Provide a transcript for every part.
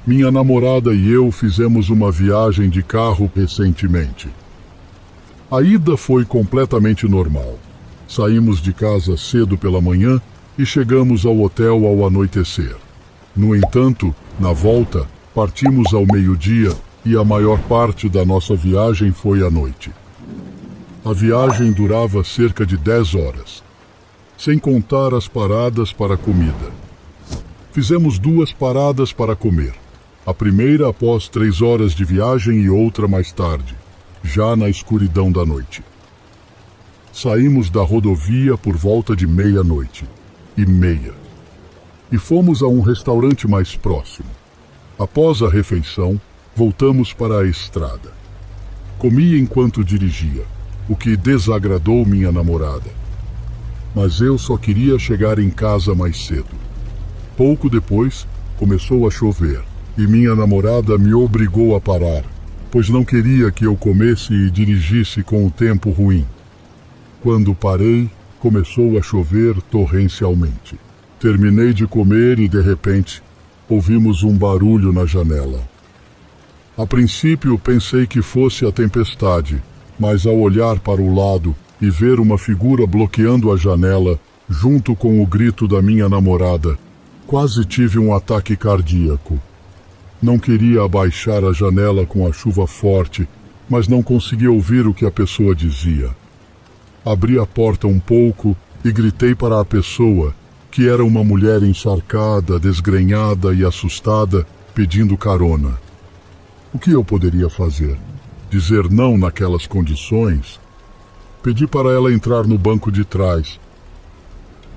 Minha namorada e eu fizemos uma viagem de carro recentemente. A ida foi completamente normal. Saímos de casa cedo pela manhã e chegamos ao hotel ao anoitecer. No entanto, na volta, partimos ao meio-dia e a maior parte da nossa viagem foi à noite. A viagem durava cerca de 10 horas, sem contar as paradas para comida. Fizemos 2 paradas para comer. A primeira após 3 horas de viagem e outra mais tarde, já na escuridão da noite. Saímos da rodovia por volta de 00:30 e fomos a um restaurante mais próximo. Após a refeição, voltamos para a estrada. Comi enquanto dirigia, o que desagradou minha namorada. Mas eu só queria chegar em casa mais cedo. Pouco depois, começou a chover e minha namorada me obrigou a parar, pois não queria que eu comesse e dirigisse com o tempo ruim. Quando parei, começou a chover torrencialmente. Terminei de comer e, de repente, ouvimos um barulho na janela. A princípio, pensei que fosse a tempestade, mas ao olhar para o lado e ver uma figura bloqueando a janela, junto com o grito da minha namorada, quase tive um ataque cardíaco. Não queria abaixar a janela com a chuva forte, mas não conseguia ouvir o que a pessoa dizia. Abri a porta um pouco e gritei para a pessoa, que era uma mulher encharcada, desgrenhada e assustada, pedindo carona. O que eu poderia fazer? Dizer não naquelas condições? Pedi para ela entrar no banco de trás.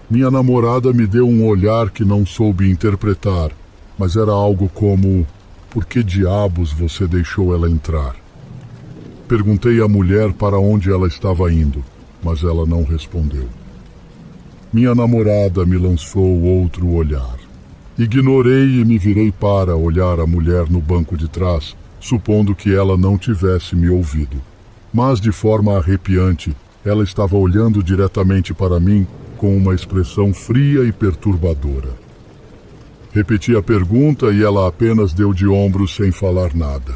Minha namorada me deu um olhar que não soube interpretar, mas era algo como: por que diabos você deixou ela entrar? Perguntei à mulher para onde ela estava indo, mas ela não respondeu. Minha namorada me lançou outro olhar. Ignorei e me virei para olhar a mulher no banco de trás, supondo que ela não tivesse me ouvido. Mas, de forma arrepiante, ela estava olhando diretamente para mim com uma expressão fria e perturbadora. Repeti a pergunta e ela apenas deu de ombros sem falar nada.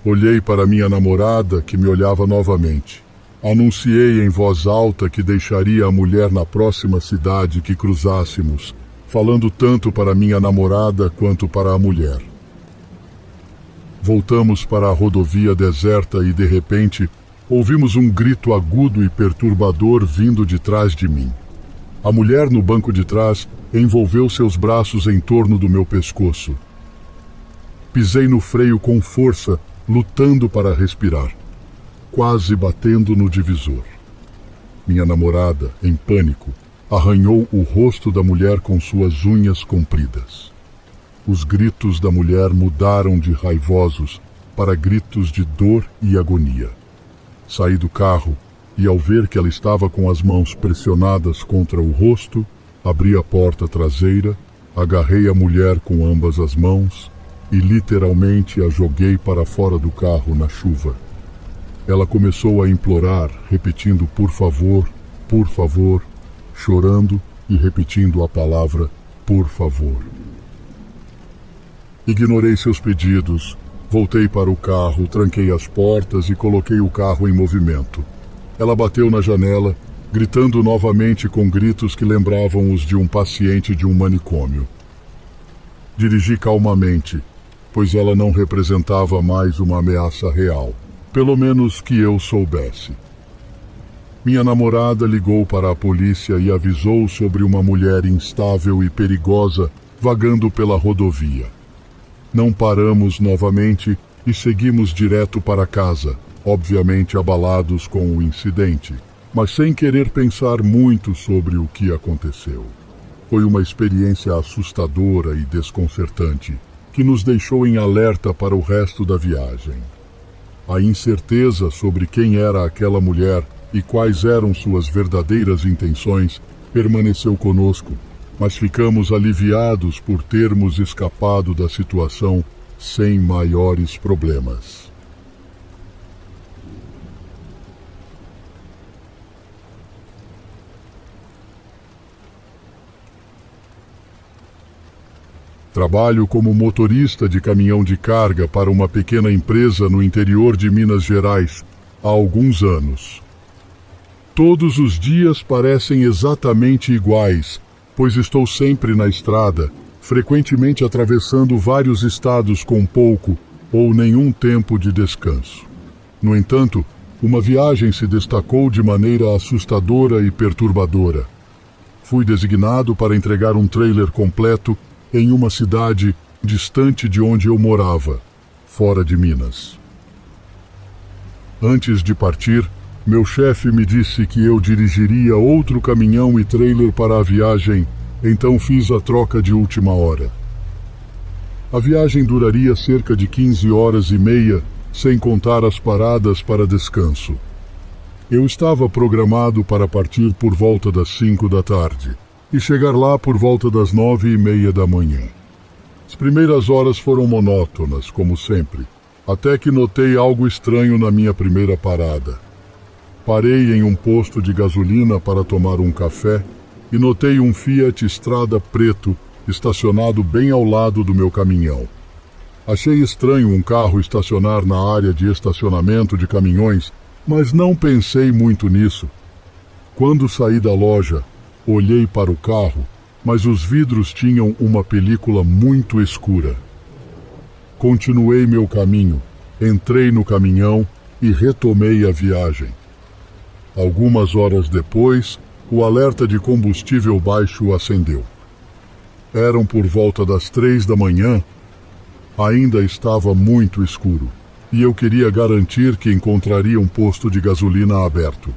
Olhei para minha namorada, que me olhava novamente. Anunciei em voz alta que deixaria a mulher na próxima cidade que cruzássemos, falando tanto para minha namorada quanto para a mulher. Voltamos para a rodovia deserta e, de repente, ouvimos um grito agudo e perturbador vindo de trás de mim. A mulher no banco de trás envolveu seus braços em torno do meu pescoço. Pisei no freio com força, lutando para respirar, quase batendo no divisor. Minha namorada, em pânico, arranhou o rosto da mulher com suas unhas compridas. Os gritos da mulher mudaram de raivosos para gritos de dor e agonia. Saí do carro e, ao ver que ela estava com as mãos pressionadas contra o rosto, abri a porta traseira, agarrei a mulher com ambas as mãos e literalmente a joguei para fora do carro na chuva. Ela começou a implorar, repetindo por favor, chorando e repetindo a palavra por favor. Ignorei seus pedidos, voltei para o carro, tranquei as portas e coloquei o carro em movimento. Ela bateu na janela, gritando novamente com gritos que lembravam os de um paciente de um manicômio. Dirigi calmamente, pois ela não representava mais uma ameaça real, pelo menos que eu soubesse. Minha namorada ligou para a polícia e avisou sobre uma mulher instável e perigosa vagando pela rodovia. Não paramos novamente e seguimos direto para casa, obviamente abalados com o incidente, mas sem querer pensar muito sobre o que aconteceu. Foi uma experiência assustadora e desconcertante, que nos deixou em alerta para o resto da viagem. A incerteza sobre quem era aquela mulher e quais eram suas verdadeiras intenções permaneceu conosco, mas ficamos aliviados por termos escapado da situação sem maiores problemas. Trabalho como motorista de caminhão de carga para uma pequena empresa no interior de Minas Gerais há alguns anos. Todos os dias parecem exatamente iguais, pois estou sempre na estrada, frequentemente atravessando vários estados com pouco ou nenhum tempo de descanso. No entanto, uma viagem se destacou de maneira assustadora e perturbadora. Fui designado para entregar um trailer completo em uma cidade distante de onde eu morava, fora de Minas. Antes de partir, meu chefe me disse que eu dirigiria outro caminhão e trailer para a viagem, então fiz a troca de última hora. A viagem duraria cerca de 15 horas e meia, sem contar as paradas para descanso. Eu estava programado para partir por volta das 5 da tarde e chegar lá por volta das 9:30 da manhã. As primeiras horas foram monótonas, como sempre, até que notei algo estranho na minha primeira parada. Parei em um posto de gasolina para tomar um café e notei um Fiat Strada preto estacionado bem ao lado do meu caminhão. Achei estranho um carro estacionar na área de estacionamento de caminhões, mas não pensei muito nisso. Quando saí da loja, olhei para o carro, mas os vidros tinham uma película muito escura. Continuei meu caminho, entrei no caminhão e retomei a viagem. Algumas horas depois, o alerta de combustível baixo acendeu. Eram por volta das 3 da manhã. Ainda estava muito escuro, e eu queria garantir que encontraria um posto de gasolina aberto.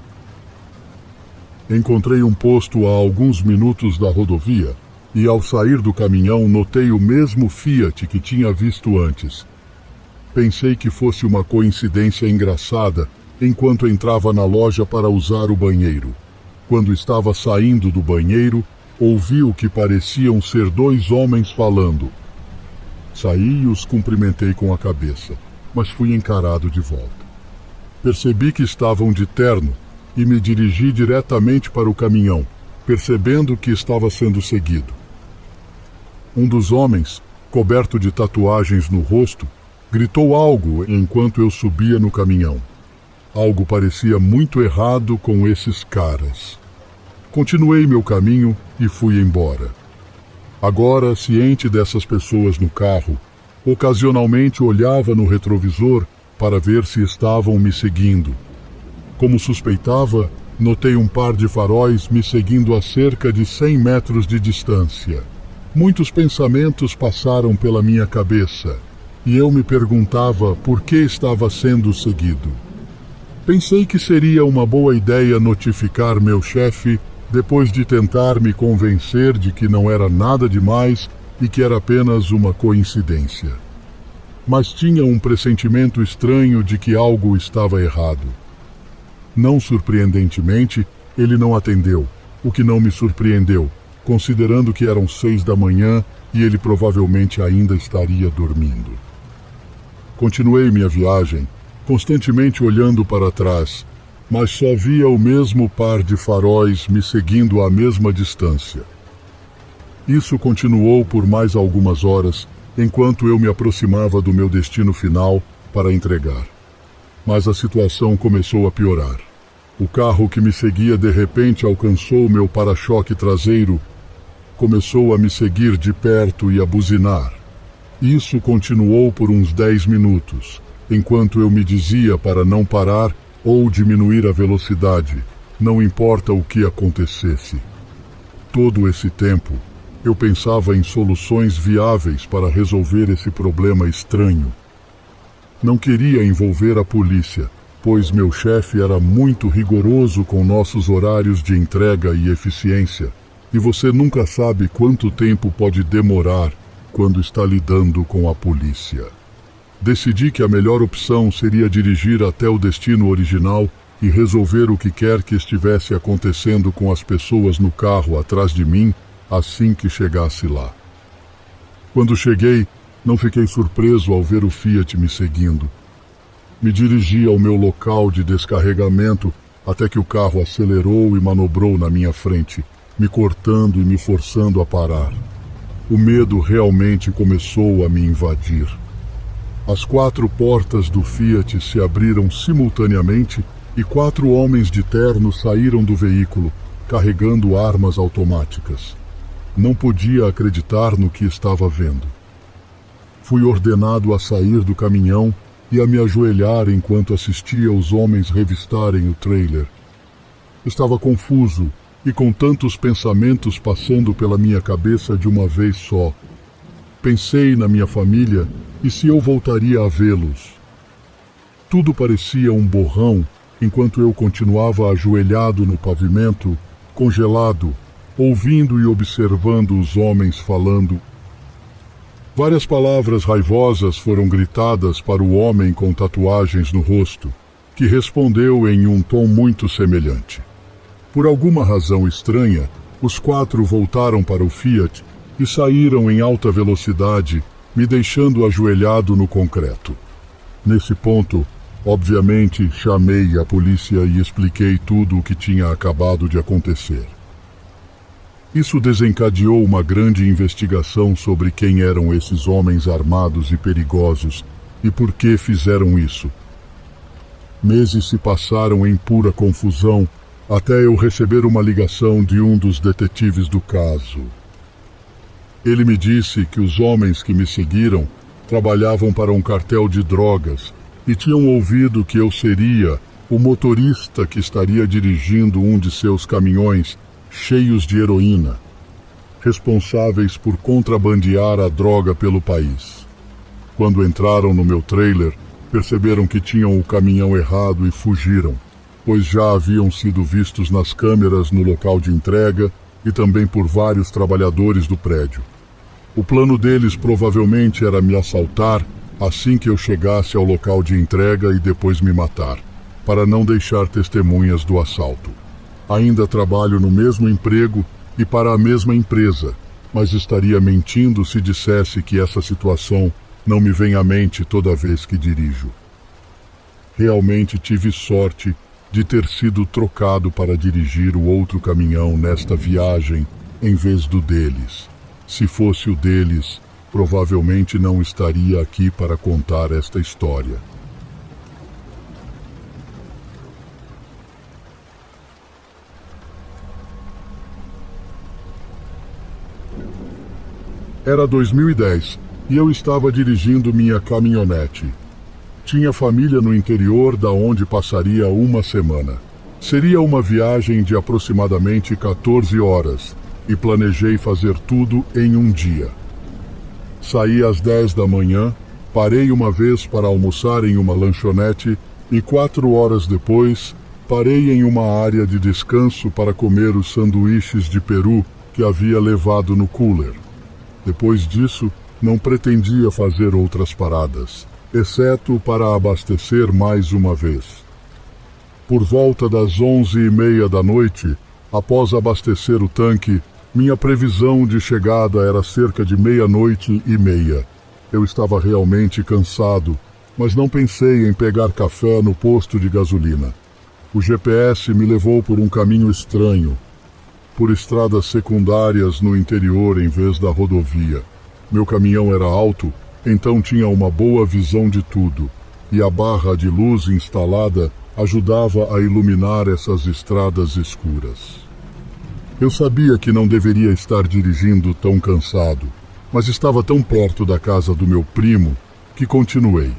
Encontrei um posto a alguns minutos da rodovia, e ao sair do caminhão notei o mesmo Fiat que tinha visto antes. Pensei que fosse uma coincidência engraçada enquanto entrava na loja para usar o banheiro. Quando estava saindo do banheiro, ouvi o que pareciam ser 2 homens falando. Saí e os cumprimentei com a cabeça, mas fui encarado de volta. Percebi que estavam de terno e me dirigi diretamente para o caminhão, percebendo que estava sendo seguido. Um dos homens, coberto de tatuagens no rosto, gritou algo enquanto eu subia no caminhão. Algo parecia muito errado com esses caras. Continuei meu caminho e fui embora. Agora, ciente dessas pessoas no carro, ocasionalmente olhava no retrovisor para ver se estavam me seguindo. Como suspeitava, notei um par de faróis me seguindo a cerca de 100 metros de distância. Muitos pensamentos passaram pela minha cabeça, e eu me perguntava por que estava sendo seguido. Pensei que seria uma boa ideia notificar meu chefe depois de tentar me convencer de que não era nada demais e que era apenas uma coincidência. Mas tinha um pressentimento estranho de que algo estava errado. Não surpreendentemente, ele não atendeu, o que não me surpreendeu, considerando que eram 6 da manhã e ele provavelmente ainda estaria dormindo. Continuei minha viagem, constantemente olhando para trás, mas só via o mesmo par de faróis me seguindo à mesma distância. Isso continuou por mais algumas horas, enquanto eu me aproximava do meu destino final para entregar. Mas a situação começou a piorar. O carro que me seguia de repente alcançou meu para-choque traseiro, começou a me seguir de perto e a buzinar. Isso continuou por uns 10 minutos, enquanto eu me dizia para não parar ou diminuir a velocidade, não importa o que acontecesse. Todo esse tempo, eu pensava em soluções viáveis para resolver esse problema estranho. Não queria envolver a polícia, pois meu chefe era muito rigoroso com nossos horários de entrega e eficiência, e você nunca sabe quanto tempo pode demorar quando está lidando com a polícia. Decidi que a melhor opção seria dirigir até o destino original e resolver o que quer que estivesse acontecendo com as pessoas no carro atrás de mim assim que chegasse lá. Quando cheguei, não fiquei surpreso ao ver o Fiat me seguindo. Me dirigi ao meu local de descarregamento até que o carro acelerou e manobrou na minha frente, me cortando e me forçando a parar. o medo realmente começou a me invadir. As 4 portas do Fiat se abriram simultaneamente e 4 homens de terno saíram do veículo, carregando armas automáticas. Não podia acreditar no que estava vendo. Fui ordenado a sair do caminhão e a me ajoelhar enquanto assistia os homens revistarem o trailer. Estava confuso e com tantos pensamentos passando pela minha cabeça de uma vez só. Pensei na minha família e se eu voltaria a vê-los. Tudo parecia um borrão enquanto eu continuava ajoelhado no pavimento, congelado, ouvindo e observando os homens falando. Várias palavras raivosas foram gritadas para o homem com tatuagens no rosto, que respondeu em um tom muito semelhante. Por alguma razão estranha, os 4 voltaram para o Fiat e saíram em alta velocidade, me deixando ajoelhado no concreto. Nesse ponto, obviamente, chamei a polícia e expliquei tudo o que tinha acabado de acontecer. Isso desencadeou uma grande investigação sobre quem eram esses homens armados e perigosos e por que fizeram isso. Meses se passaram em pura confusão até eu receber uma ligação de um dos detetives do caso. Ele me disse que os homens que me seguiram trabalhavam para um cartel de drogas e tinham ouvido que eu seria o motorista que estaria dirigindo um de seus caminhões cheios de heroína, responsáveis por contrabandear a droga pelo país. Quando entraram no meu trailer, perceberam que tinham o caminhão errado e fugiram, pois já haviam sido vistos nas câmeras no local de entrega e também por vários trabalhadores do prédio. O plano deles provavelmente era me assaltar assim que eu chegasse ao local de entrega e depois me matar, para não deixar testemunhas do assalto. Ainda trabalho no mesmo emprego e para a mesma empresa, mas estaria mentindo se dissesse que essa situação não me vem à mente toda vez que dirijo. Realmente tive sorte de ter sido trocado para dirigir o outro caminhão nesta viagem em vez do deles. Se fosse o deles, provavelmente não estaria aqui para contar esta história. Era 2010 e eu estava dirigindo minha caminhonete. Tinha família no interior da onde passaria uma semana. Seria uma viagem de aproximadamente 14 horas e planejei fazer tudo em um dia. Saí às 10 da manhã, parei uma vez para almoçar em uma lanchonete e 4 horas depois parei em uma área de descanso para comer os sanduíches de peru que havia levado no cooler. Depois disso, não pretendia fazer outras paradas, exceto para abastecer mais uma vez. Por volta das 11h30 da noite, após abastecer o tanque, minha previsão de chegada era cerca de 00:30. Eu estava realmente cansado, mas não pensei em pegar café no posto de gasolina. O GPS me levou por um caminho estranho, por estradas secundárias no interior em vez da rodovia. Meu caminhão era alto, então tinha uma boa visão de tudo, e a barra de luz instalada ajudava a iluminar essas estradas escuras. Eu sabia que não deveria estar dirigindo tão cansado, mas estava tão perto da casa do meu primo que continuei.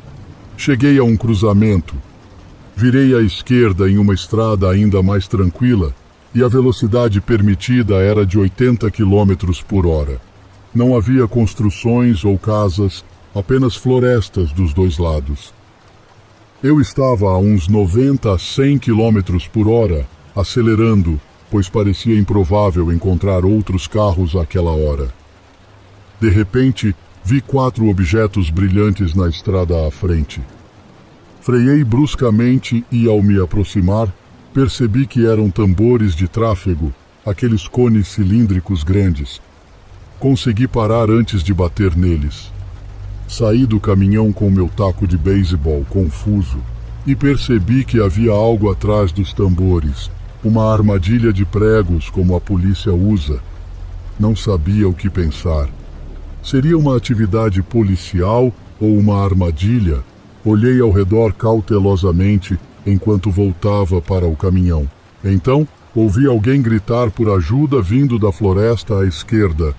Cheguei a um cruzamento, virei à esquerda em uma estrada ainda mais tranquila e a velocidade permitida era de 80 km por hora. Não havia construções ou casas, apenas florestas dos dois lados. Eu estava a uns 90 a 100 km por hora, acelerando, pois parecia improvável encontrar outros carros àquela hora. De repente, vi 4 objetos brilhantes na estrada à frente. Freiei bruscamente e, ao me aproximar, percebi que eram tambores de tráfego, aqueles cones cilíndricos grandes. Consegui parar antes de bater neles. Saí do caminhão com meu taco de beisebol, confuso, e percebi que havia algo atrás dos tambores, uma armadilha de pregos como a polícia usa. Não sabia o que pensar. Seria uma atividade policial ou uma armadilha? Olhei ao redor cautelosamente enquanto voltava para o caminhão. Então, ouvi alguém gritar por ajuda vindo da floresta à esquerda.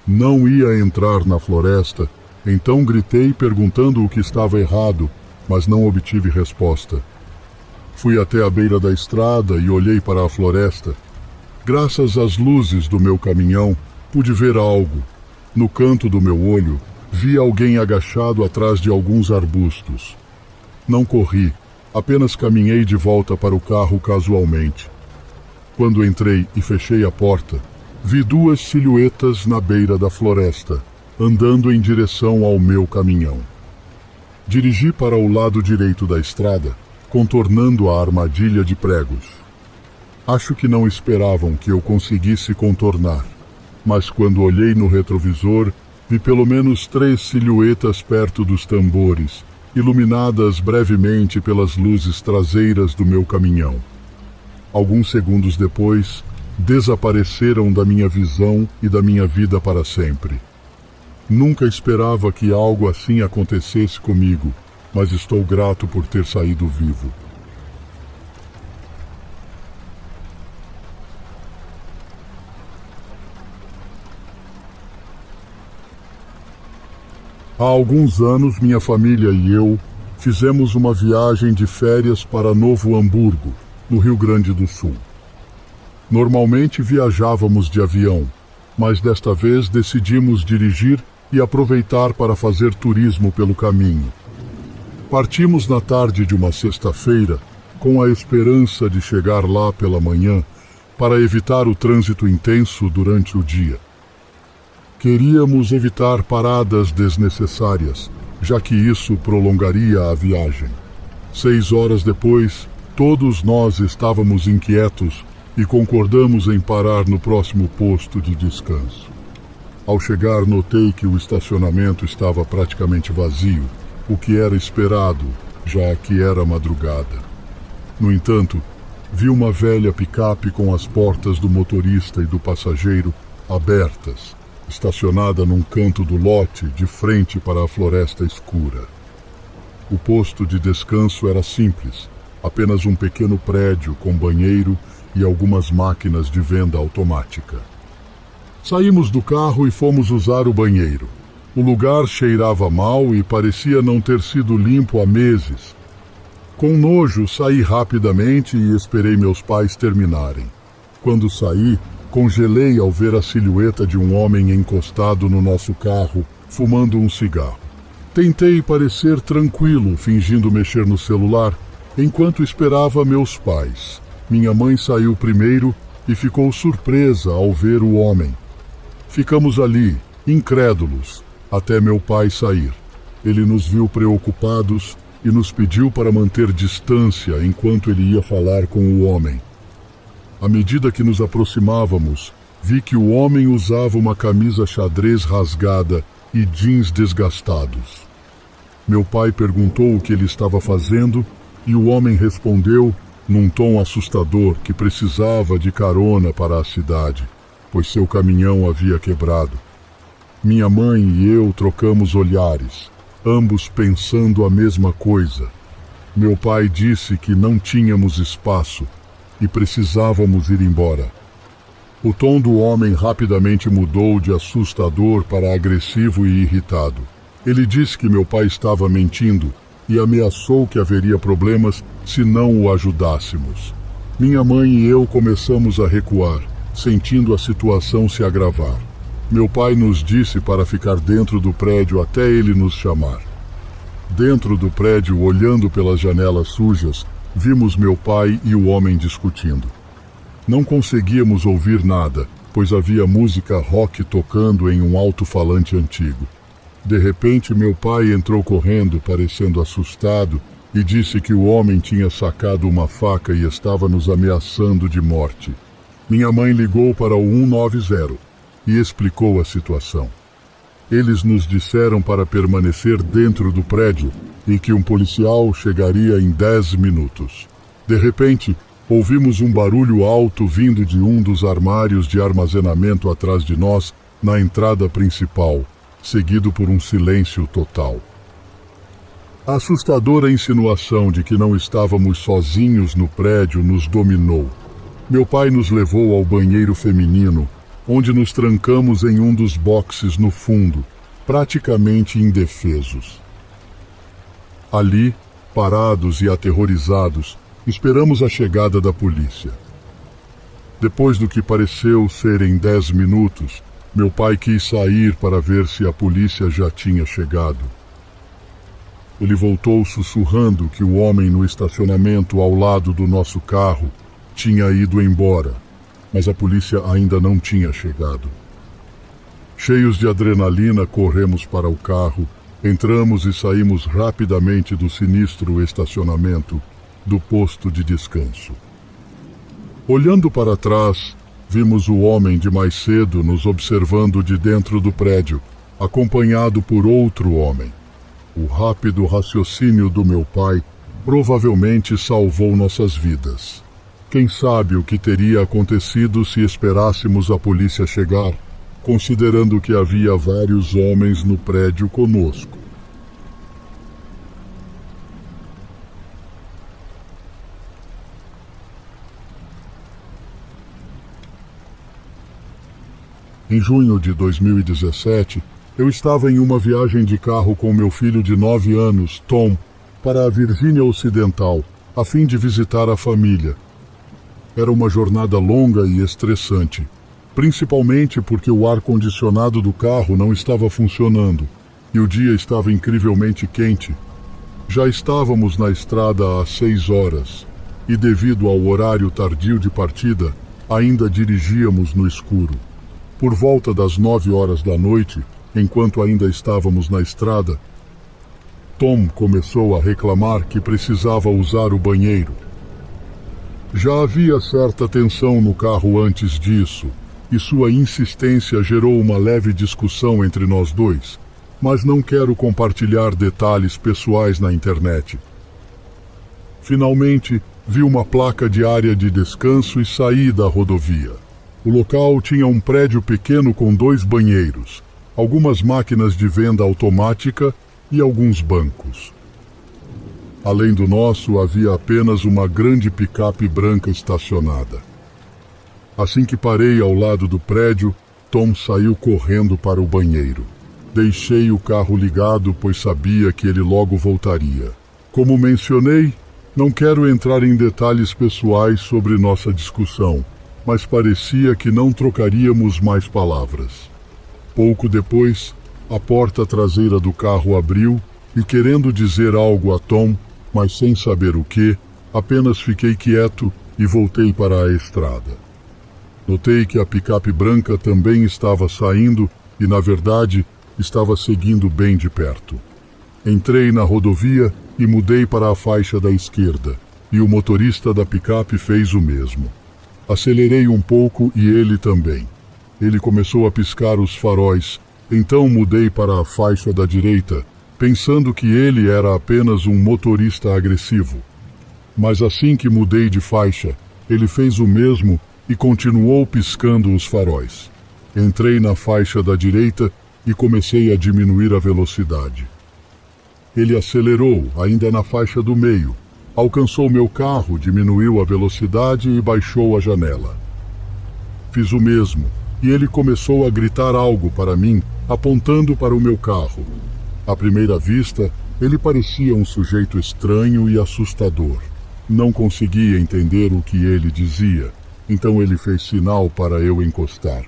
Não ia entrar na floresta, então gritei perguntando o que estava errado, mas não obtive resposta. Fui até a beira da estrada e olhei para a floresta. Graças às luzes do meu caminhão, pude ver algo. No canto do meu olho, vi alguém agachado atrás de alguns arbustos. Não corri, apenas caminhei de volta para o carro casualmente. Quando entrei e fechei a porta, vi duas silhuetas na beira da floresta, andando em direção ao meu caminhão. Dirigi para o lado direito da estrada, contornando a armadilha de pregos. Acho que não esperavam que eu conseguisse contornar, mas quando olhei no retrovisor, vi pelo menos 3 silhuetas perto dos tambores, iluminadas brevemente pelas luzes traseiras do meu caminhão. Alguns segundos depois, desapareceram da minha visão e da minha vida para sempre. Nunca esperava que algo assim acontecesse comigo, mas estou grato por ter saído vivo. Há alguns anos, minha família e eu fizemos uma viagem de férias para Novo Hamburgo, no Rio Grande do Sul. Normalmente viajávamos de avião, mas desta vez decidimos dirigir e aproveitar para fazer turismo pelo caminho. Partimos na tarde de uma sexta-feira, com a esperança de chegar lá pela manhã para evitar o trânsito intenso durante o dia. Queríamos evitar paradas desnecessárias, já que isso prolongaria a viagem. 6 horas depois, todos nós estávamos inquietos e concordamos em parar no próximo posto de descanso. Ao chegar, notei que o estacionamento estava praticamente vazio, o que era esperado, já que era madrugada. No entanto, vi uma velha picape com as portas do motorista e do passageiro abertas, estacionada num canto do lote de frente para a floresta escura. O posto de descanso era simples, apenas um pequeno prédio com banheiro e algumas máquinas de venda automática. Saímos do carro e fomos usar o banheiro. O lugar cheirava mal e parecia não ter sido limpo há meses. Com nojo, saí rapidamente e esperei meus pais terminarem. Quando saí, congelei ao ver a silhueta de um homem encostado no nosso carro, fumando um cigarro. Tentei parecer tranquilo, fingindo mexer no celular, enquanto esperava meus pais. Minha mãe saiu primeiro e ficou surpresa ao ver o homem. Ficamos ali, incrédulos, até meu pai sair. Ele nos viu preocupados e nos pediu para manter distância enquanto ele ia falar com o homem. À medida que nos aproximávamos, vi que o homem usava uma camisa xadrez rasgada e jeans desgastados. Meu pai perguntou o que ele estava fazendo e o homem respondeu, num tom assustador, que precisava de carona para a cidade, pois seu caminhão havia quebrado. Minha mãe e eu trocamos olhares, ambos pensando a mesma coisa. Meu pai disse que não tínhamos espaço e precisávamos ir embora. O tom do homem rapidamente mudou de assustador para agressivo e irritado. Ele disse que meu pai estava mentindo e ameaçou que haveria problemas se não o ajudássemos. Minha mãe e eu começamos a recuar, sentindo a situação se agravar. Meu pai nos disse para ficar dentro do prédio até ele nos chamar. Dentro do prédio, olhando pelas janelas sujas, vimos meu pai e o homem discutindo. Não conseguíamos ouvir nada, pois havia música rock tocando em um alto-falante antigo. De repente, meu pai entrou correndo, parecendo assustado, e disse que o homem tinha sacado uma faca e estava nos ameaçando de morte. Minha mãe ligou para o 190 e explicou a situação. Eles nos disseram para permanecer dentro do prédio e que um policial chegaria em 10 minutos. De repente, ouvimos um barulho alto vindo de um dos armários de armazenamento atrás de nós na entrada principal, seguido por um silêncio total. A assustadora insinuação de que não estávamos sozinhos no prédio nos dominou. Meu pai nos levou ao banheiro feminino, onde nos trancamos em um dos boxes no fundo, praticamente indefesos. Ali, parados e aterrorizados, esperamos a chegada da polícia. Depois do que pareceu serem 10 minutos, meu pai quis sair para ver se a polícia já tinha chegado. Ele voltou sussurrando que o homem no estacionamento ao lado do nosso carro tinha ido embora, mas a polícia ainda não tinha chegado. Cheios de adrenalina, corremos para o carro, entramos e saímos rapidamente do sinistro estacionamento do posto de descanso. Olhando para trás, vimos o homem de mais cedo nos observando de dentro do prédio, acompanhado por outro homem. O rápido raciocínio do meu pai provavelmente salvou nossas vidas. Quem sabe o que teria acontecido se esperássemos a polícia chegar, considerando que havia vários homens no prédio conosco. Em junho de 2017, eu estava em uma viagem de carro com meu filho de 9 anos, Tom, para a Virgínia Ocidental, a fim de visitar a família. Era uma jornada longa e estressante, principalmente porque o ar-condicionado do carro não estava funcionando e o dia estava incrivelmente quente. Já estávamos na estrada às 6 horas e, devido ao horário tardio de partida, ainda dirigíamos no escuro. Por volta das 9 horas da noite, enquanto ainda estávamos na estrada, Tom começou a reclamar que precisava usar o banheiro. Já havia certa tensão no carro antes disso, e sua insistência gerou uma leve discussão entre nós dois, mas não quero compartilhar detalhes pessoais na internet. Finalmente, vi uma placa de área de descanso e saí da rodovia. O local tinha um prédio pequeno com 2 banheiros, algumas máquinas de venda automática e alguns bancos. Além do nosso, havia apenas uma grande picape branca estacionada. Assim que parei ao lado do prédio, Tom saiu correndo para o banheiro. Deixei o carro ligado, pois sabia que ele logo voltaria. Como mencionei, não quero entrar em detalhes pessoais sobre nossa discussão, mas parecia que não trocaríamos mais palavras. Pouco depois, a porta traseira do carro abriu e, querendo dizer algo a Tom, mas sem saber o que, apenas fiquei quieto e voltei para a estrada. Notei que a picape branca também estava saindo e, na verdade, estava seguindo bem de perto. Entrei na rodovia e mudei para a faixa da esquerda, e o motorista da picape fez o mesmo. Acelerei um pouco e ele também. Ele começou a piscar os faróis, então mudei para a faixa da direita, pensando que ele era apenas um motorista agressivo. Mas assim que mudei de faixa, ele fez o mesmo e continuou piscando os faróis. Entrei na faixa da direita e comecei a diminuir a velocidade. Ele acelerou, ainda na faixa do meio, alcançou meu carro, diminuiu a velocidade e baixou a janela. Fiz o mesmo. E ele começou a gritar algo para mim, apontando para o meu carro. À primeira vista, ele parecia um sujeito estranho e assustador. Não conseguia entender o que ele dizia, então ele fez sinal para eu encostar.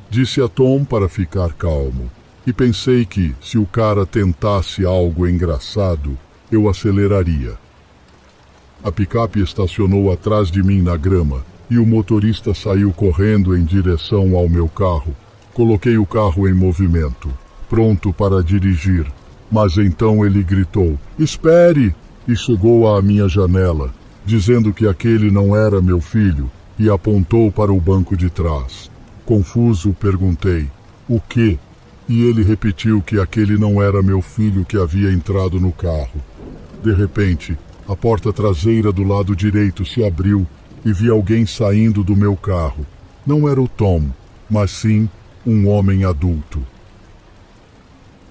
Disse a Tom para ficar calmo, e pensei que, se o cara tentasse algo engraçado, eu aceleraria. A picape estacionou atrás de mim na grama, e o motorista saiu correndo em direção ao meu carro. Coloquei o carro em movimento, pronto para dirigir, mas então ele gritou, "Espere!" e chegou à minha janela, dizendo que aquele não era meu filho, e apontou para o banco de trás. Confuso, perguntei, "O quê?" E ele repetiu que aquele não era meu filho que havia entrado no carro. De repente, a porta traseira do lado direito se abriu e vi alguém saindo do meu carro. Não era o Tom, mas sim um homem adulto.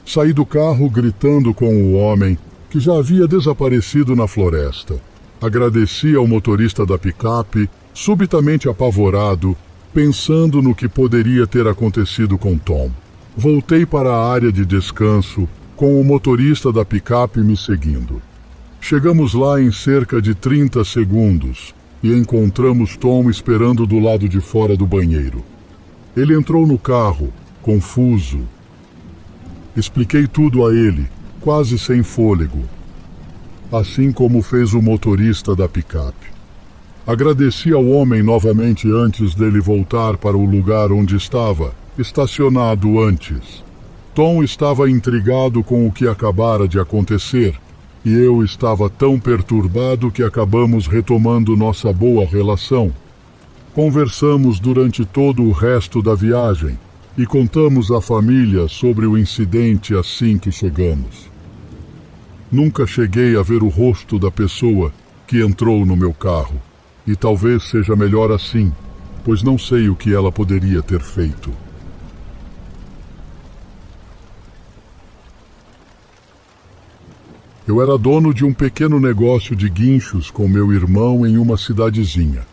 Saí do carro gritando com o homem, que já havia desaparecido na floresta. Agradeci ao motorista da picape, subitamente apavorado, pensando no que poderia ter acontecido com Tom. Voltei para a área de descanso, com o motorista da picape me seguindo. Chegamos lá em cerca de 30 segundos e encontramos Tom esperando do lado de fora do banheiro. Ele entrou no carro, confuso. Expliquei tudo a ele, quase sem fôlego, assim como fez o motorista da picape. Agradeci ao homem novamente antes dele voltar para o lugar onde estava, estacionado antes. Tom estava intrigado com o que acabara de acontecer, e eu estava tão perturbado que acabamos retomando nossa boa relação. Conversamos durante todo o resto da viagem e contamos à família sobre o incidente assim que chegamos. Nunca cheguei a ver o rosto da pessoa que entrou no meu carro, e talvez seja melhor assim, pois não sei o que ela poderia ter feito. Eu era dono de um pequeno negócio de guinchos com meu irmão em uma cidadezinha.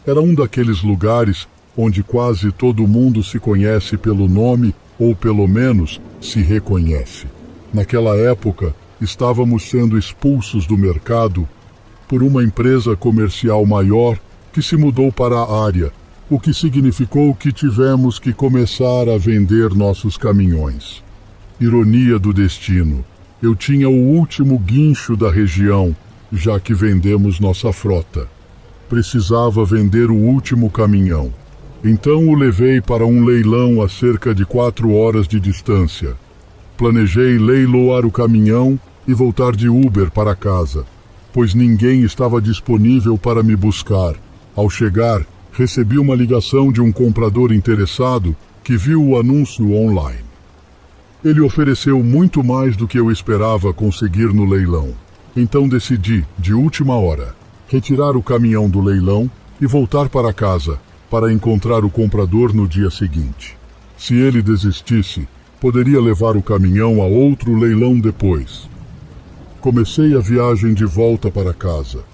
Era um daqueles lugares onde quase todo mundo se conhece pelo nome ou pelo menos se reconhece. Naquela época, estávamos sendo expulsos do mercado por uma empresa comercial maior que se mudou para a área, o que significou que tivemos que começar a vender nossos caminhões. Ironia do destino. Eu tinha o último guincho da região, já que vendemos nossa frota. Precisava vender o último caminhão. Então o levei para um leilão a cerca de 4 horas de distância. Planejei leiloar o caminhão e voltar de Uber para casa, pois ninguém estava disponível para me buscar. Ao chegar, recebi uma ligação de um comprador interessado que viu o anúncio online. Ele ofereceu muito mais do que eu esperava conseguir no leilão. Então decidi, de última hora, retirar o caminhão do leilão e voltar para casa para encontrar o comprador no dia seguinte. Se ele desistisse, poderia levar o caminhão a outro leilão depois. Comecei a viagem de volta para casa.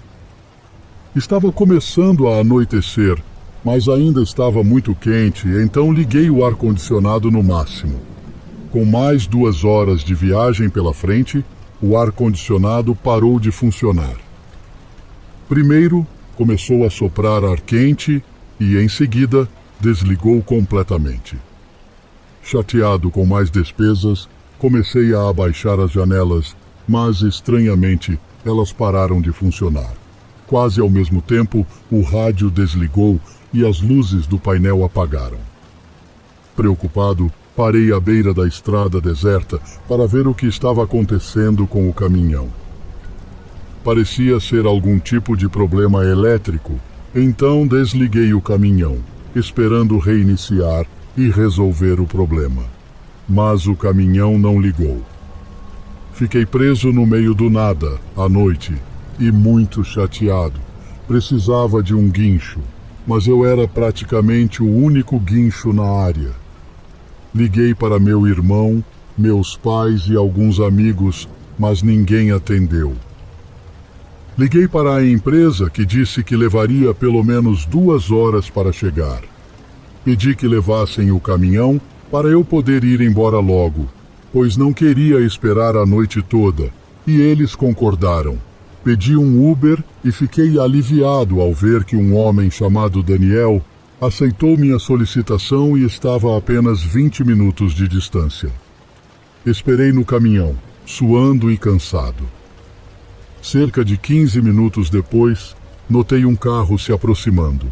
Estava começando a anoitecer, mas ainda estava muito quente, então liguei o ar-condicionado no máximo. Com mais 2 horas de viagem pela frente, o ar-condicionado parou de funcionar. Primeiro, começou a soprar ar quente e, em seguida, desligou completamente. Chateado com mais despesas, comecei a abaixar as janelas, mas, estranhamente, elas pararam de funcionar. Quase ao mesmo tempo, o rádio desligou e as luzes do painel apagaram. Preocupado, parei à beira da estrada deserta para ver o que estava acontecendo com o caminhão. Parecia ser algum tipo de problema elétrico, então desliguei o caminhão, esperando reiniciar e resolver o problema. Mas o caminhão não ligou. Fiquei preso no meio do nada, à noite, e muito chateado. Precisava de um guincho, mas eu era praticamente o único guincho na área. Liguei para meu irmão, meus pais e alguns amigos, mas ninguém atendeu. Liguei para a empresa, que disse que levaria pelo menos 2 horas para chegar. Pedi que levassem o caminhão para eu poder ir embora logo, pois não queria esperar a noite toda, e eles concordaram. Pedi um Uber e fiquei aliviado ao ver que um homem chamado Daniel aceitou minha solicitação e estava a apenas 20 minutos de distância. Esperei no caminhão, suando e cansado. Cerca de 15 minutos depois, notei um carro se aproximando.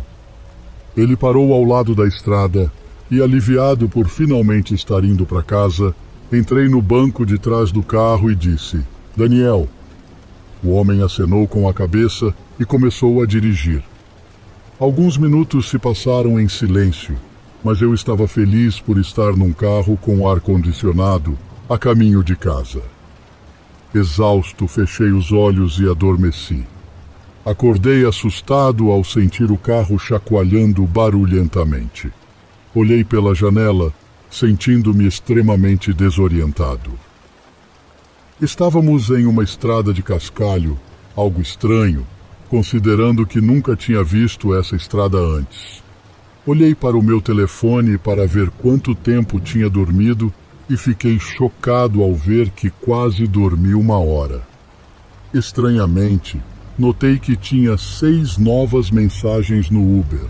Ele parou ao lado da estrada e, aliviado por finalmente estar indo para casa, entrei no banco de trás do carro e disse: "Daniel." O homem acenou com a cabeça e começou a dirigir. Alguns minutos se passaram em silêncio, mas eu estava feliz por estar num carro com ar-condicionado a caminho de casa. Exausto, fechei os olhos e adormeci. Acordei assustado ao sentir o carro chacoalhando barulhentamente. Olhei pela janela sentindo-me extremamente desorientado. Estávamos em uma estrada de cascalho, algo estranho, considerando que nunca tinha visto essa estrada antes. Olhei para o meu telefone para ver quanto tempo tinha dormido e fiquei chocado ao ver que quase dormi 1 hora. Estranhamente, notei que tinha 6 novas mensagens no Uber.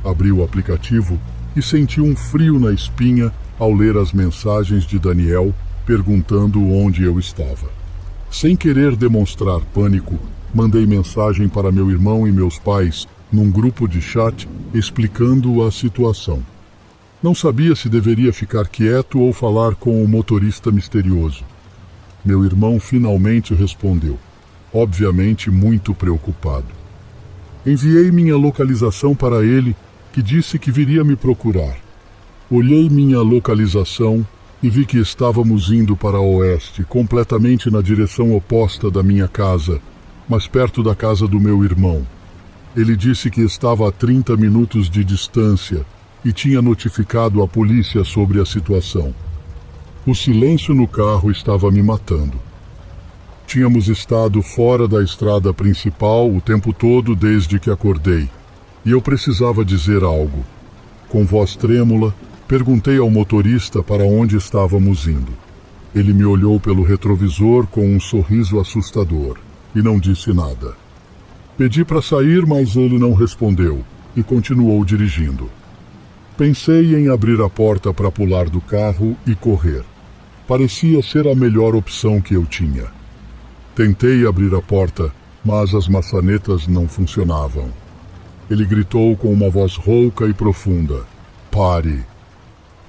Abri o aplicativo e senti um frio na espinha ao ler as mensagens de Daniel perguntando onde eu estava. Sem querer demonstrar pânico, mandei mensagem para meu irmão e meus pais num grupo de chat explicando a situação. Não sabia se deveria ficar quieto ou falar com o motorista misterioso. Meu irmão finalmente respondeu, obviamente muito preocupado. Enviei minha localização para ele, que disse que viria me procurar. Olhei minha localização e vi que estávamos indo para oeste, completamente na direção oposta da minha casa, mas perto da casa do meu irmão. Ele disse que estava a 30 minutos de distância e tinha notificado a polícia sobre a situação. O silêncio no carro estava me matando. Tínhamos estado fora da estrada principal o tempo todo desde que acordei, e eu precisava dizer algo. Com voz trêmula, perguntei ao motorista para onde estávamos indo. Ele me olhou pelo retrovisor com um sorriso assustador e não disse nada. Pedi para sair, mas ele não respondeu e continuou dirigindo. Pensei em abrir a porta para pular do carro e correr. Parecia ser a melhor opção que eu tinha. Tentei abrir a porta, mas as maçanetas não funcionavam. Ele gritou com uma voz rouca e profunda: "Pare!"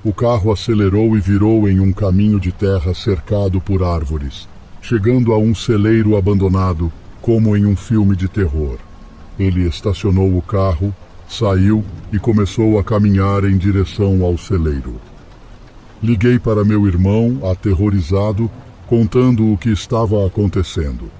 O carro acelerou e virou em um caminho de terra cercado por árvores, chegando a um celeiro abandonado, como em um filme de terror. Ele estacionou o carro, saiu e começou a caminhar em direção ao celeiro. Liguei para meu irmão, aterrorizado, contando o que estava acontecendo.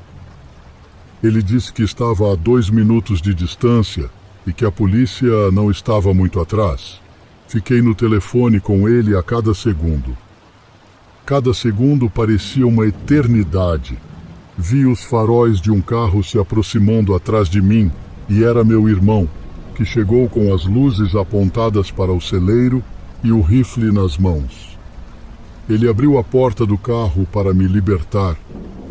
Ele disse que estava a 2 minutos de distância e que a polícia não estava muito atrás. Fiquei no telefone com ele a cada segundo. Cada segundo parecia uma eternidade. Vi os faróis de um carro se aproximando atrás de mim e era meu irmão, que chegou com as luzes apontadas para o celeiro e o rifle nas mãos. Ele abriu a porta do carro para me libertar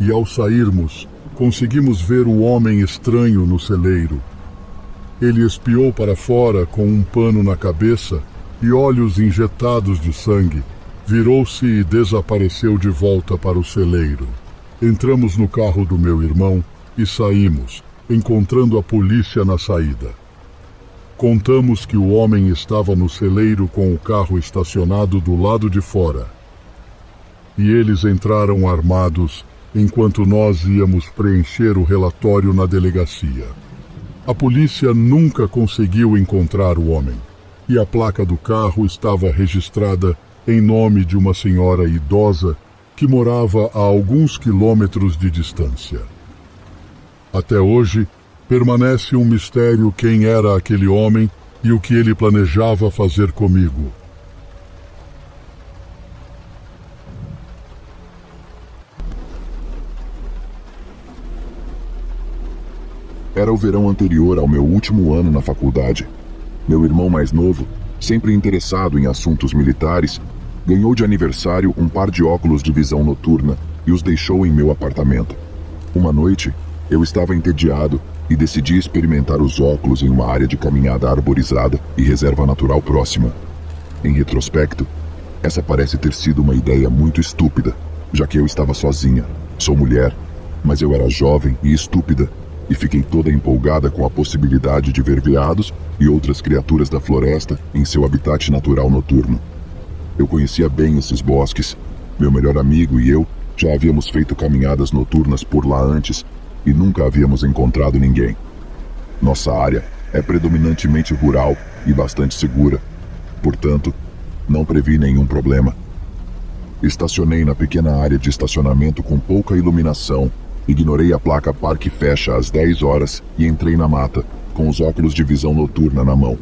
e, ao sairmos, conseguimos ver o homem estranho no celeiro. Ele espiou para fora com um pano na cabeça e olhos injetados de sangue. Virou-se e desapareceu de volta para o celeiro. Entramos no carro do meu irmão e saímos, encontrando a polícia na saída. Contamos que o homem estava no celeiro com o carro estacionado do lado de fora. E eles entraram armados enquanto nós íamos preencher o relatório na delegacia. A polícia nunca conseguiu encontrar o homem, e a placa do carro estava registrada em nome de uma senhora idosa que morava a alguns quilômetros de distância. Até hoje, permanece um mistério quem era aquele homem e o que ele planejava fazer comigo. Era o verão anterior ao meu último ano na faculdade. Meu irmão mais novo, sempre interessado em assuntos militares, ganhou de aniversário um par de óculos de visão noturna e os deixou em meu apartamento. Uma noite, eu estava entediado e decidi experimentar os óculos em uma área de caminhada arborizada e reserva natural próxima. Em retrospecto, essa parece ter sido uma ideia muito estúpida, já que eu estava sozinha. Sou mulher, mas eu era jovem e estúpida, e fiquei toda empolgada com a possibilidade de ver veados e outras criaturas da floresta em seu habitat natural noturno. Eu conhecia bem esses bosques. Meu melhor amigo e eu já havíamos feito caminhadas noturnas por lá antes e nunca havíamos encontrado ninguém. Nossa área é predominantemente rural e bastante segura, portanto, não previ nenhum problema. Estacionei na pequena área de estacionamento com pouca iluminação. Ignorei a placa Parque Fecha às 10 horas e entrei na mata, com os óculos de visão noturna na mão.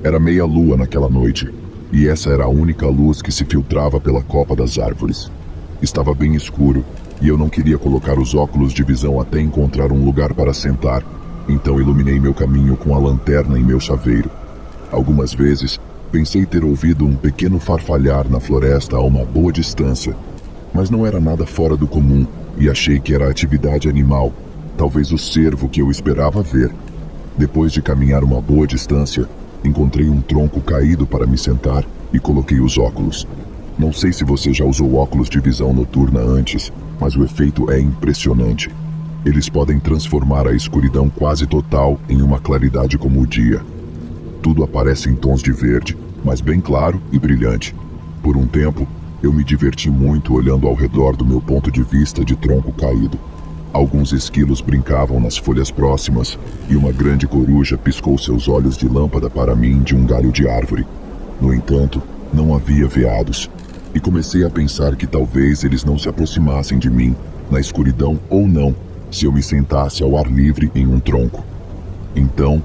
Era meia-lua naquela noite. e essa era a única luz que se filtrava pela copa das árvores. Estava bem escuro, e eu não queria colocar os óculos de visão até encontrar um lugar para sentar, então iluminei meu caminho com a lanterna em meu chaveiro. Algumas vezes, pensei ter ouvido um pequeno farfalhar na floresta a uma boa distância, mas não era nada fora do comum e achei que era atividade animal, talvez o cervo que eu esperava ver. Depois de caminhar uma boa distância, encontrei um tronco caído para me sentar e coloquei os óculos. Não sei se você já usou óculos de visão noturna antes, mas o efeito é impressionante. Eles podem transformar a escuridão quase total em uma claridade como o dia. Tudo aparece em tons de verde, mas bem claro e brilhante. Por um tempo, eu me diverti muito olhando ao redor do meu ponto de vista de tronco caído. Alguns esquilos brincavam nas folhas próximas e uma grande coruja piscou seus olhos de lâmpada para mim de um galho de árvore. No entanto, não havia veados, e comecei a pensar que talvez eles não se aproximassem de mim, na escuridão ou não, se eu me sentasse ao ar livre em um tronco. Então,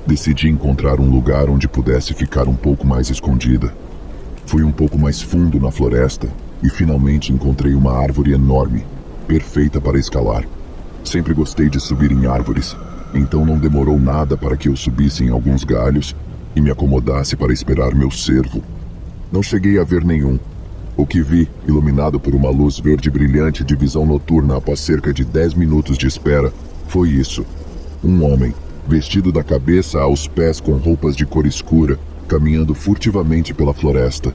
decidi encontrar um lugar onde pudesse ficar um pouco mais escondida. Fui um pouco mais fundo na floresta e finalmente encontrei uma árvore enorme, perfeita para escalar. Sempre gostei de subir em árvores, então não demorou nada para que eu subisse em alguns galhos e me acomodasse para esperar meu cervo. Não cheguei a ver nenhum. O que vi, iluminado por uma luz verde brilhante de visão noturna após cerca de 10 minutos de espera, foi isso. Um homem, vestido da cabeça aos pés com roupas de cor escura, caminhando furtivamente pela floresta.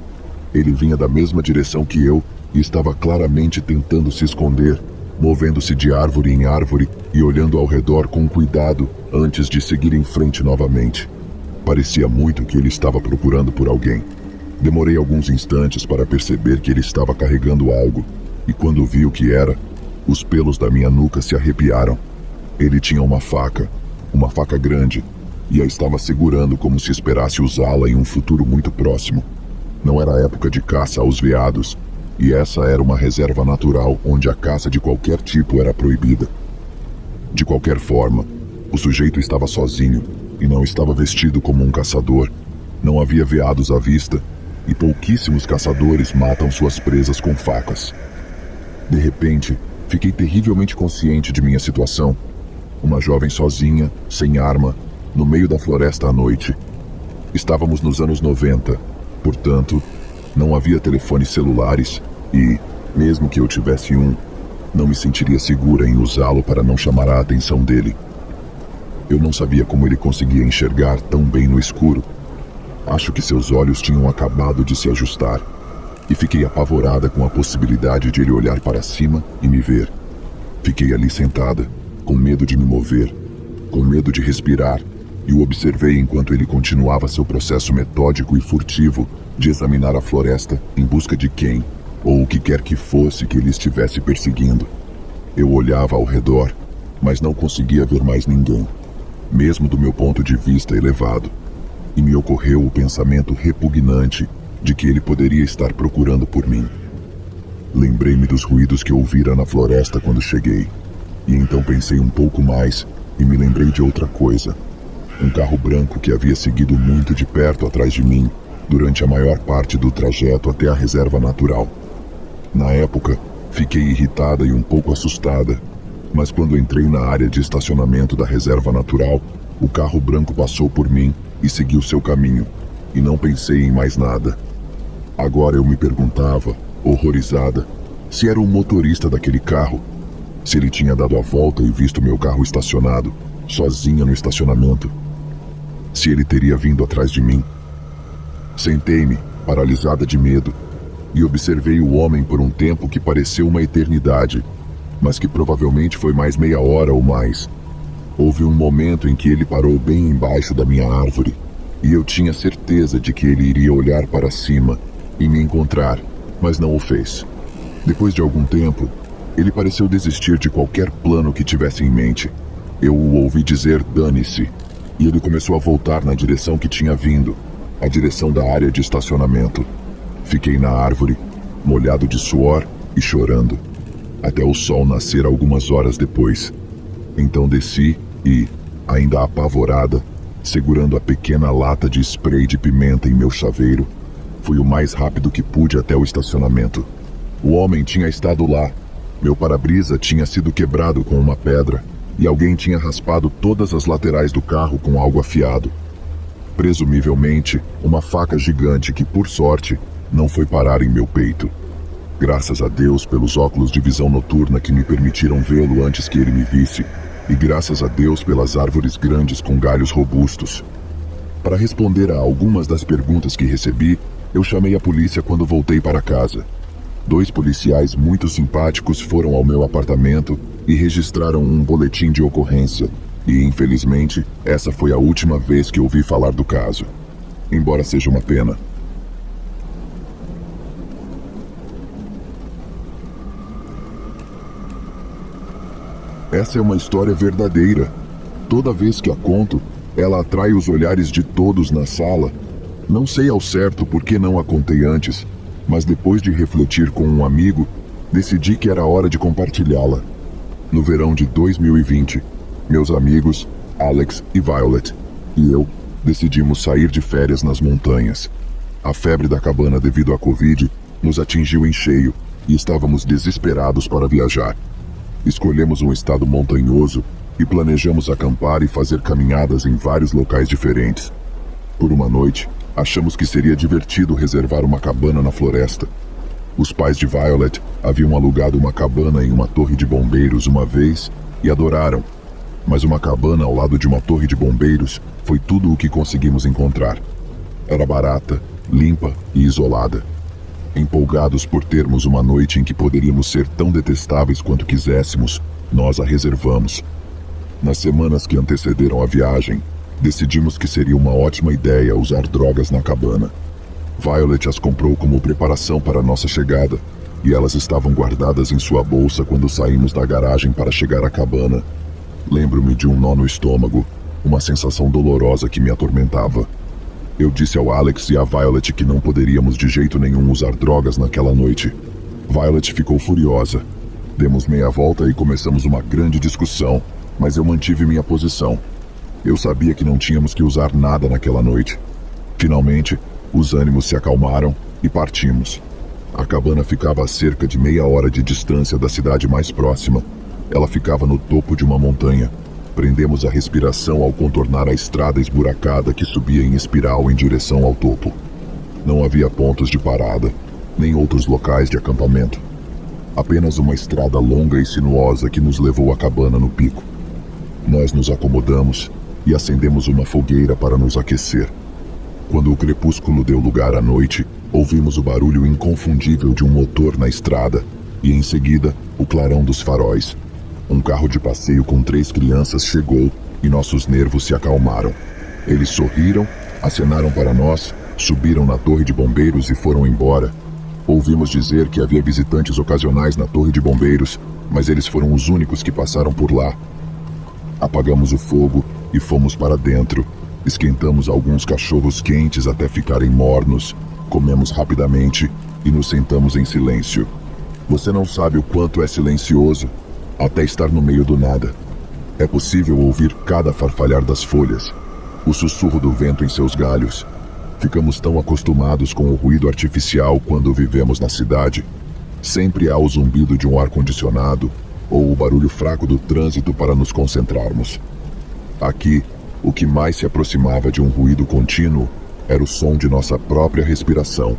Ele vinha da mesma direção que eu e estava claramente tentando se esconder, movendo-se de árvore em árvore e olhando ao redor com cuidado antes de seguir em frente novamente. Parecia muito que ele estava procurando por alguém. Demorei alguns instantes para perceber que ele estava carregando algo, e quando vi o que era, os pelos da minha nuca se arrepiaram. Ele tinha uma faca grande, e a estava segurando como se esperasse usá-la em um futuro muito próximo. Não era época de caça aos veados, e essa era uma reserva natural onde a caça de qualquer tipo era proibida. De qualquer forma, o sujeito estava sozinho e não estava vestido como um caçador. Não havia veados à vista, e pouquíssimos caçadores matam suas presas com facas. De repente, fiquei terrivelmente consciente de minha situação. Uma jovem sozinha, sem arma, no meio da floresta à noite. Estávamos nos anos 90, portanto, não havia telefones celulares e, mesmo que eu tivesse um, não me sentiria segura em usá-lo para não chamar a atenção dele. Eu não sabia como ele conseguia enxergar tão bem no escuro. Acho que seus olhos tinham acabado de se ajustar, e fiquei apavorada com a possibilidade de ele olhar para cima e me ver. Fiquei ali sentada, com medo de me mover, com medo de respirar, e o observei enquanto ele continuava seu processo metódico e furtivo de examinar a floresta em busca de quem, ou o que quer que fosse que ele estivesse perseguindo. Eu olhava ao redor, mas não conseguia ver mais ninguém, mesmo do meu ponto de vista elevado. E me ocorreu o pensamento repugnante de que ele poderia estar procurando por mim. Lembrei-me dos ruídos que ouvira na floresta quando cheguei, e então pensei um pouco mais e me lembrei de outra coisa. Um carro branco que havia seguido muito de perto atrás de mim durante a maior parte do trajeto até a reserva natural. Na época, fiquei irritada e um pouco assustada, mas quando entrei na área de estacionamento da reserva natural, o carro branco passou por mim e seguiu seu caminho, e não pensei em mais nada. Agora eu me perguntava, horrorizada, se era o motorista daquele carro, se ele tinha dado a volta e visto meu carro estacionado, sozinha no estacionamento, se ele teria vindo atrás de mim. Sentei-me, paralisada de medo, e observei o homem por um tempo que pareceu uma eternidade, mas que provavelmente foi mais meia hora ou mais. Houve um momento em que ele parou bem embaixo da minha árvore, e eu tinha certeza de que ele iria olhar para cima e me encontrar, mas não o fez. Depois de algum tempo, ele pareceu desistir de qualquer plano que tivesse em mente. Eu o ouvi dizer "dane-se", e ele começou a voltar na direção que tinha vindo, a direção da área de estacionamento. Fiquei na árvore, molhado de suor e chorando, até o sol nascer algumas horas depois. Então desci e, ainda apavorada, segurando a pequena lata de spray de pimenta em meu chaveiro, Fui o mais rápido que pude até o estacionamento. O homem tinha estado lá. Meu para-brisa tinha sido quebrado com uma pedra e alguém tinha raspado todas as laterais do carro com algo afiado. Presumivelmente, uma faca gigante que, por sorte, não foi parar em meu peito. Graças a Deus pelos óculos de visão noturna que me permitiram vê-lo antes que ele me visse, e graças a Deus pelas árvores grandes com galhos robustos. Para responder a algumas das perguntas que recebi, eu chamei a polícia quando voltei para casa. 2 policiais muito simpáticos foram ao meu apartamento e registraram um boletim de ocorrência, e infelizmente essa foi a última vez que ouvi falar do caso. Embora seja uma pena. Essa é uma história verdadeira. Toda vez que a conto, ela atrai os olhares de todos na sala. Não sei ao certo por que não a contei antes, mas depois de refletir com um amigo, decidi que era hora de compartilhá-la. No verão de 2020, meus amigos, Alex e Violet, e eu decidimos sair de férias nas montanhas. A febre da cabana devido à Covid nos atingiu em cheio e estávamos desesperados para viajar. Escolhemos um estado montanhoso e planejamos acampar e fazer caminhadas em vários locais diferentes. Por uma noite, achamos que seria divertido reservar uma cabana na floresta. Os pais de Violet haviam alugado uma cabana em uma torre de bombeiros uma vez e adoraram, mas uma cabana ao lado de uma torre de bombeiros foi tudo o que conseguimos encontrar. Era barata, limpa e isolada. Empolgados por termos uma noite em que poderíamos ser tão detestáveis quanto quiséssemos, nós a reservamos. Nas semanas que antecederam a viagem, decidimos que seria uma ótima ideia usar drogas na cabana. Violet as comprou como preparação para nossa chegada, e elas estavam guardadas em sua bolsa quando saímos da garagem para chegar à cabana. Lembro-me de um nó no estômago, uma sensação dolorosa que me atormentava. Eu disse ao Alex e à Violet que não poderíamos de jeito nenhum usar drogas naquela noite. Violet ficou furiosa. Demos meia volta e começamos uma grande discussão, mas eu mantive minha posição. Eu sabia que não tínhamos que usar nada naquela noite. Finalmente, os ânimos se acalmaram e partimos. A cabana ficava a cerca de meia hora de distância da cidade mais próxima. Ela ficava no topo de uma montanha. Prendemos a respiração ao contornar a estrada esburacada que subia em espiral em direção ao topo. Não havia pontos de parada, nem outros locais de acampamento. Apenas uma estrada longa e sinuosa que nos levou à cabana no pico. Nós nos acomodamos e acendemos uma fogueira para nos aquecer. Quando o crepúsculo deu lugar à noite, ouvimos o barulho inconfundível de um motor na estrada e, em seguida, o clarão dos faróis. Um carro de passeio com 3 crianças chegou e nossos nervos se acalmaram. Eles sorriram, acenaram para nós, subiram na torre de bombeiros e foram embora. Ouvimos dizer que havia visitantes ocasionais na torre de bombeiros, mas eles foram os únicos que passaram por lá. Apagamos o fogo e fomos para dentro. Esquentamos alguns cachorros quentes até ficarem mornos, comemos rapidamente e nos sentamos em silêncio. Você não sabe o quanto é silencioso até estar no meio do nada. É possível ouvir cada farfalhar das folhas, o sussurro do vento em seus galhos. Ficamos tão acostumados com o ruído artificial quando vivemos na cidade. Sempre há o zumbido de um ar-condicionado ou o barulho fraco do trânsito para nos concentrarmos. Aqui, o que mais se aproximava de um ruído contínuo era o som de nossa própria respiração.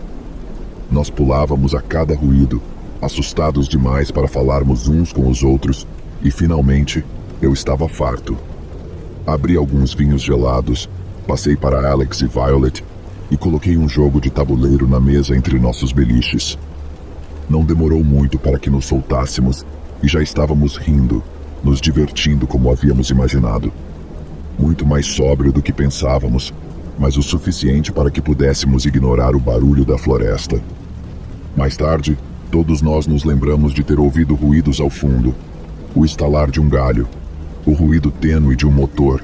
Nós pulávamos a cada ruído, assustados demais para falarmos uns com os outros, e finalmente eu estava farto. Abri alguns vinhos gelados, passei para Alex e Violet e coloquei um jogo de tabuleiro na mesa entre nossos beliches. Não demorou muito para que nos soltássemos e já estávamos rindo, nos divertindo como havíamos imaginado. Muito mais sóbrio do que pensávamos, mas o suficiente para que pudéssemos ignorar o barulho da floresta. Mais tarde, todos nós nos lembramos de ter ouvido ruídos ao fundo. O estalar de um galho, o ruído tênue de um motor.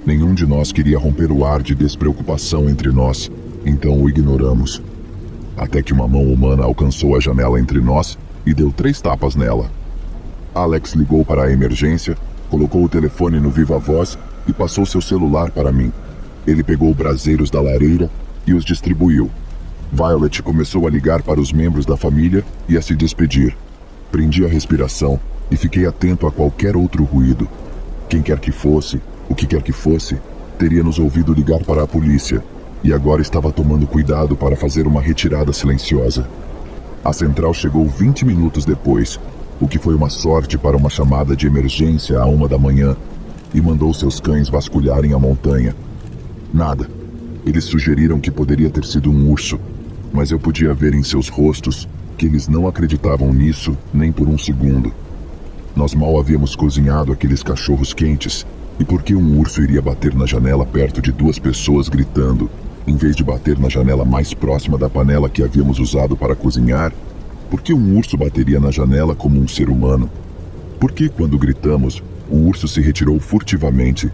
Nenhum de nós queria romper o ar de despreocupação entre nós, então o ignoramos. Até que uma mão humana alcançou a janela entre nós e deu 3 tapas nela. Alex ligou para a emergência, colocou o telefone no viva-voz e passou seu celular para mim. Ele pegou braseiros da lareira e os distribuiu. Violet começou a ligar para os membros da família e a se despedir. Prendi a respiração e fiquei atento a qualquer outro ruído. Quem quer que fosse, o que quer que fosse, teria nos ouvido ligar para a polícia e agora estava tomando cuidado para fazer uma retirada silenciosa. A central chegou 20 minutos depois, o que foi uma sorte para uma chamada de emergência à 1 da manhã, e mandou seus cães vasculharem a montanha. Nada. Eles sugeriram que poderia ter sido um urso, mas eu podia ver em seus rostos que eles não acreditavam nisso nem por um segundo. Nós mal havíamos cozinhado aqueles cachorros quentes, e por que um urso iria bater na janela perto de duas pessoas gritando, em vez de bater na janela mais próxima da panela que havíamos usado para cozinhar? Por que um urso bateria na janela como um ser humano? Por que, quando gritamos, o urso se retirou furtivamente?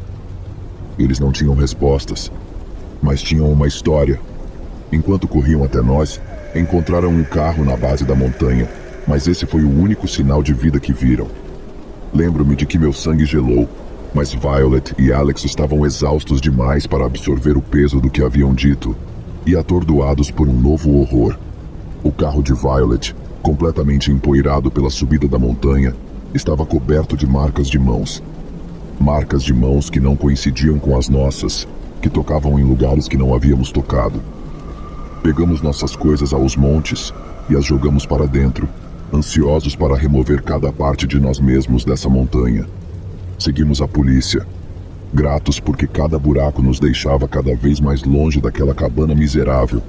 Eles não tinham respostas, mas tinham uma história. Enquanto corriam até nós, encontraram um carro na base da montanha, mas esse foi o único sinal de vida que viram. Lembro-me de que meu sangue gelou, mas Violet e Alex estavam exaustos demais para absorver o peso do que haviam dito e atordoados por um novo horror. O carro de Violet, completamente empoeirado pela subida da montanha, estava coberto de marcas de mãos. Marcas de mãos que não coincidiam com as nossas, que tocavam em lugares que não havíamos tocado. Pegamos nossas coisas aos montes e as jogamos para dentro, ansiosos para remover cada parte de nós mesmos dessa montanha. Seguimos a polícia, gratos porque cada buraco nos deixava cada vez mais longe daquela cabana miserável.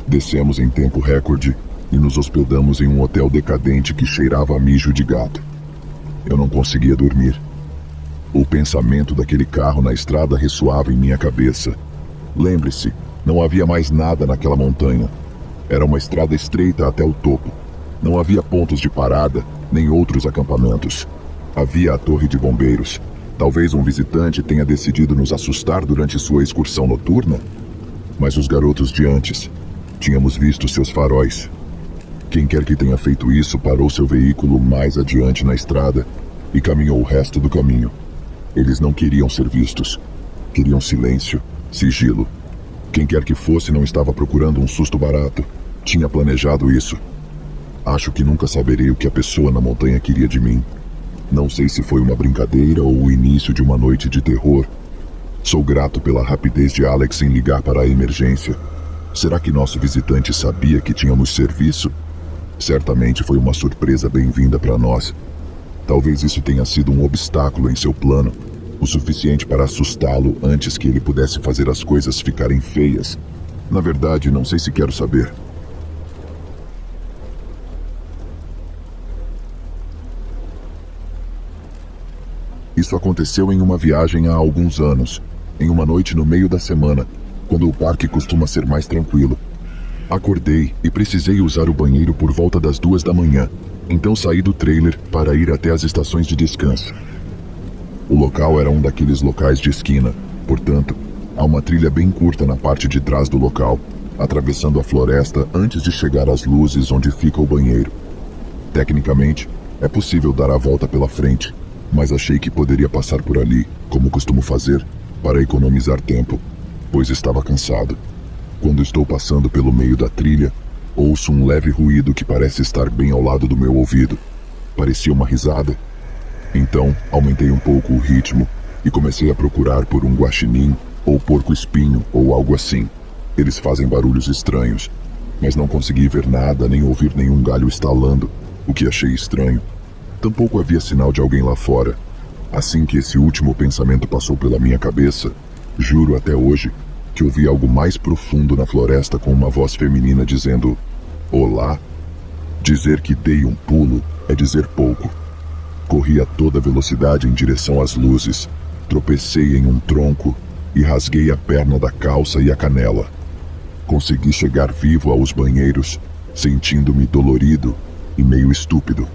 Descemos em tempo recorde e nos hospedamos em um hotel decadente que cheirava a mijo de gato. Eu não conseguia dormir. O pensamento daquele carro na estrada ressoava em minha cabeça. Lembre-se, não havia mais nada naquela montanha. Era uma estrada estreita até o topo. Não havia pontos de parada, nem outros acampamentos. Havia a torre de bombeiros. Talvez um visitante tenha decidido nos assustar durante sua excursão noturna. Mas os garotos de antes, tínhamos visto seus faróis. Quem quer que tenha feito isso parou seu veículo mais adiante na estrada e caminhou o resto do caminho. Eles não queriam ser vistos. Queriam silêncio, sigilo. Quem quer que fosse não estava procurando um susto barato. Tinha planejado isso. Acho que nunca saberei o que a pessoa na montanha queria de mim. Não sei se foi uma brincadeira ou o início de uma noite de terror. Sou grato pela rapidez de Alex em ligar para a emergência. Será que nosso visitante sabia que tínhamos serviço? Certamente foi uma surpresa bem-vinda para nós. Talvez isso tenha sido um obstáculo em seu plano, o suficiente para assustá-lo antes que ele pudesse fazer as coisas ficarem feias. Na verdade, não sei se quero saber. Isso aconteceu em uma viagem há alguns anos, em uma noite no meio da semana, quando o parque costuma ser mais tranquilo. Acordei e precisei usar o banheiro por volta das 2 da manhã, então saí do trailer para ir até as estações de descanso. O local era um daqueles locais de esquina, portanto, há uma trilha bem curta na parte de trás do local, atravessando a floresta antes de chegar às luzes onde fica o banheiro. Tecnicamente, é possível dar a volta pela frente, mas achei que poderia passar por ali, como costumo fazer, para economizar tempo, pois estava cansado. Quando estou passando pelo meio da trilha, ouço um leve ruído que parece estar bem ao lado do meu ouvido. Parecia uma risada. Então, aumentei um pouco o ritmo e comecei a procurar por um guaxinim ou porco-espinho ou algo assim. Eles fazem barulhos estranhos, mas não consegui ver nada nem ouvir nenhum galho estalando, o que achei estranho. Tampouco havia sinal de alguém lá fora. Assim que esse último pensamento passou pela minha cabeça, juro até hoje que ouvi algo mais profundo na floresta com uma voz feminina dizendo: "Olá". Dizer que dei um pulo é dizer pouco. Corri a toda velocidade em direção às luzes, tropecei em um tronco e rasguei a perna da calça e a canela. Consegui chegar vivo aos banheiros, sentindo-me dolorido e meio estúpido.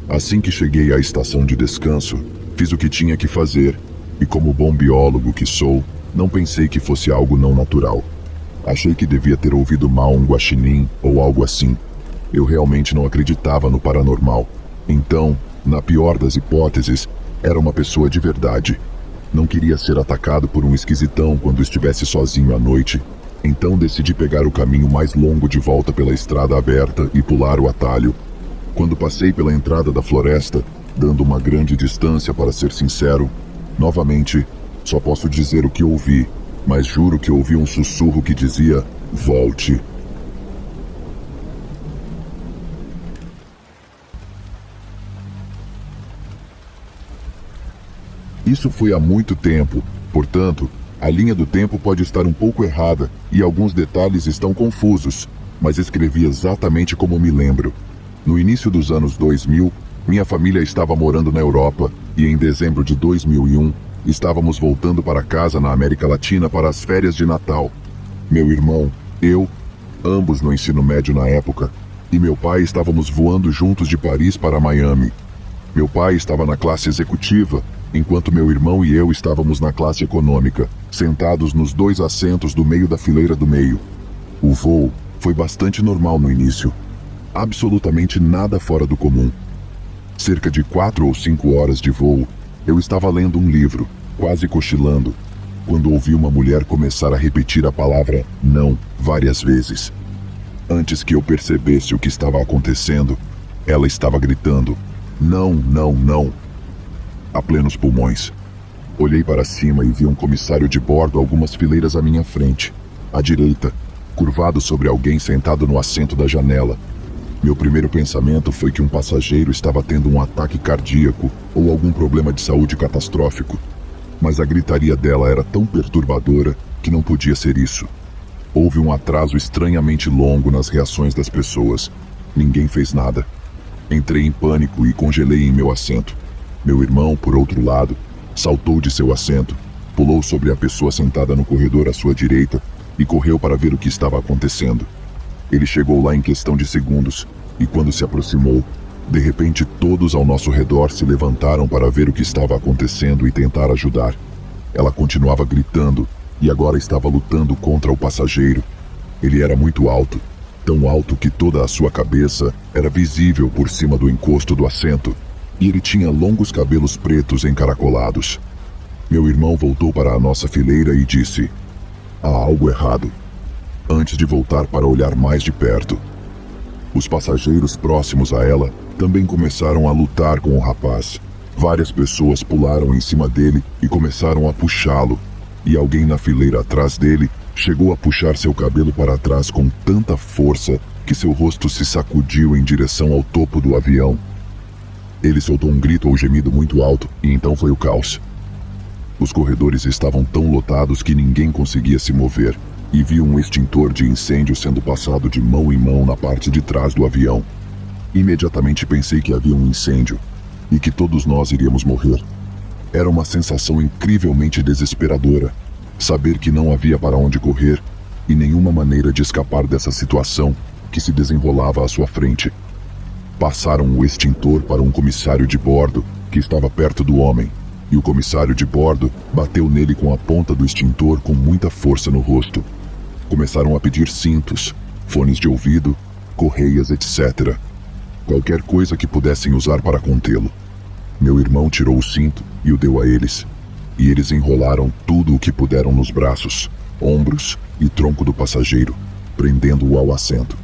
Assim que cheguei à estação de descanso, fiz o que tinha que fazer e, como bom biólogo que sou, não pensei que fosse algo não natural. Achei que devia ter ouvido mal um guaxinim ou algo assim. Eu realmente não acreditava no paranormal. Então, na pior das hipóteses, era uma pessoa de verdade. Não queria ser atacado por um esquisitão quando estivesse sozinho à noite. Então decidi pegar o caminho mais longo de volta pela estrada aberta e pular o atalho. Quando passei pela entrada da floresta, dando uma grande distância para ser sincero, novamente, só posso dizer o que ouvi, mas juro que ouvi um sussurro que dizia: volte. Isso foi há muito tempo, portanto, a linha do tempo pode estar um pouco errada e alguns detalhes estão confusos, mas escrevi exatamente como me lembro. No início dos anos 2000, minha família estava morando na Europa e em dezembro de 2001, estávamos voltando para casa na América Latina para as férias de Natal. Meu irmão, eu, ambos no ensino médio na época, e meu pai estávamos voando juntos de Paris para Miami. Meu pai estava na classe executiva, enquanto meu irmão e eu estávamos na classe econômica, sentados nos 2 assentos do meio da fileira do meio. O voo foi bastante normal no início. Absolutamente nada fora do comum. Cerca de 4 ou 5 horas de voo, eu estava lendo um livro, quase cochilando, quando ouvi uma mulher começar a repetir a palavra não várias vezes. Antes que eu percebesse o que estava acontecendo, ela estava gritando: não, não, não, a plenos pulmões. Olhei para cima e vi um comissário de bordo algumas fileiras à minha frente, à direita, curvado sobre alguém sentado no assento da janela. Meu primeiro pensamento foi que um passageiro estava tendo um ataque cardíaco ou algum problema de saúde catastrófico, mas a gritaria dela era tão perturbadora que não podia ser isso. Houve um atraso estranhamente longo nas reações das pessoas. Ninguém fez nada. Entrei em pânico e congelei em meu assento. Meu irmão, por outro lado, saltou de seu assento, pulou sobre a pessoa sentada no corredor à sua direita e correu para ver o que estava acontecendo. Ele chegou lá em questão de segundos, e quando se aproximou, de repente todos ao nosso redor se levantaram para ver o que estava acontecendo e tentar ajudar. Ela continuava gritando, e agora estava lutando contra o passageiro. Ele era muito alto, tão alto que toda a sua cabeça era visível por cima do encosto do assento, e ele tinha longos cabelos pretos encaracolados. Meu irmão voltou para a nossa fileira e disse: há algo errado, antes de voltar para olhar mais de perto. Os passageiros próximos a ela também começaram a lutar com o rapaz. Várias pessoas pularam em cima dele e começaram a puxá-lo, e alguém na fileira atrás dele chegou a puxar seu cabelo para trás com tanta força que seu rosto se sacudiu em direção ao topo do avião. Ele soltou um grito ou gemido muito alto, e então foi o caos. Os corredores estavam tão lotados que ninguém conseguia se mover, e vi um extintor de incêndio sendo passado de mão em mão na parte de trás do avião. Imediatamente pensei que havia um incêndio, e que todos nós iríamos morrer. Era uma sensação incrivelmente desesperadora, saber que não havia para onde correr, e nenhuma maneira de escapar dessa situação que se desenrolava à sua frente. Passaram o extintor para um comissário de bordo que estava perto do homem, e o comissário de bordo bateu nele com a ponta do extintor com muita força no rosto. Começaram a pedir cintos, fones de ouvido, correias, etc. Qualquer coisa que pudessem usar para contê-lo. Meu irmão tirou o cinto e o deu a eles, e eles enrolaram tudo o que puderam nos braços, ombros e tronco do passageiro, prendendo-o ao assento.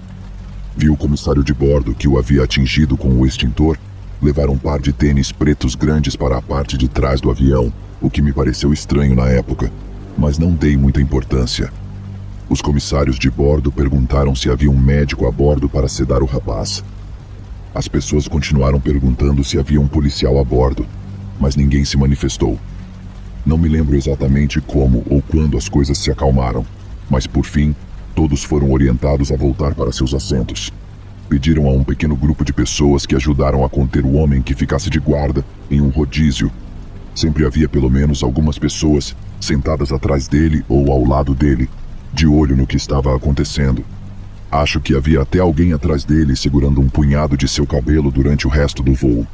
Vi o comissário de bordo que o havia atingido com o extintor levar um par de tênis pretos grandes para a parte de trás do avião, o que me pareceu estranho na época, mas não dei muita importância. Os comissários de bordo perguntaram se havia um médico a bordo para sedar o rapaz. As pessoas continuaram perguntando se havia um policial a bordo, mas ninguém se manifestou. Não me lembro exatamente como ou quando as coisas se acalmaram, mas por fim, todos foram orientados a voltar para seus assentos. Pediram a um pequeno grupo de pessoas que ajudaram a conter o homem que ficasse de guarda em um rodízio. Sempre havia pelo menos algumas pessoas sentadas atrás dele ou ao lado dele, de olho no que estava acontecendo. Acho que havia até alguém atrás dele segurando um punhado de seu cabelo durante o resto do voo.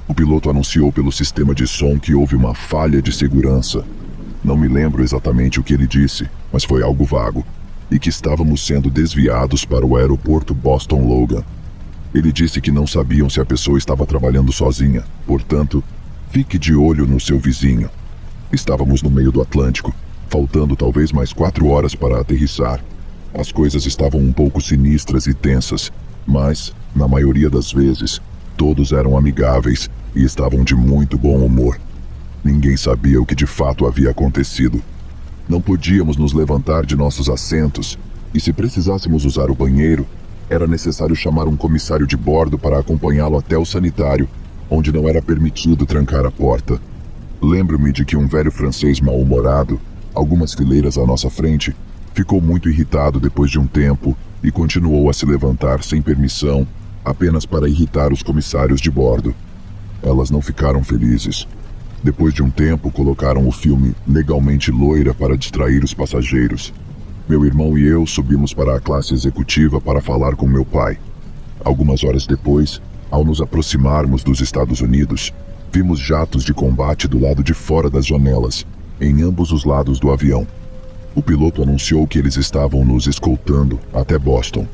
O piloto anunciou pelo sistema de som que houve uma falha de segurança. Não me lembro exatamente o que ele disse, mas foi algo vago, e que estávamos sendo desviados para o aeroporto Boston Logan. Ele disse que não sabiam se a pessoa estava trabalhando sozinha, portanto, fique de olho no seu vizinho. Estávamos no meio do Atlântico, faltando talvez mais 4 horas para aterrissar. As coisas estavam um pouco sinistras e tensas, mas, na maioria das vezes, todos eram amigáveis e estavam de muito bom humor. Ninguém sabia o que de fato havia acontecido. Não podíamos nos levantar de nossos assentos, e se precisássemos usar o banheiro, era necessário chamar um comissário de bordo para acompanhá-lo até o sanitário, onde não era permitido trancar a porta. Lembro-me de que um velho francês mal-humorado, algumas fileiras à nossa frente, ficou muito irritado depois de um tempo e continuou a se levantar sem permissão, apenas para irritar os comissários de bordo. Elas não ficaram felizes. Depois de um tempo, colocaram o filme Legalmente Loira para distrair os passageiros. Meu irmão e eu subimos para a classe executiva para falar com meu pai. Algumas horas depois, ao nos aproximarmos dos Estados Unidos, vimos jatos de combate do lado de fora das janelas, em ambos os lados do avião. O piloto anunciou que eles estavam nos escoltando até Boston.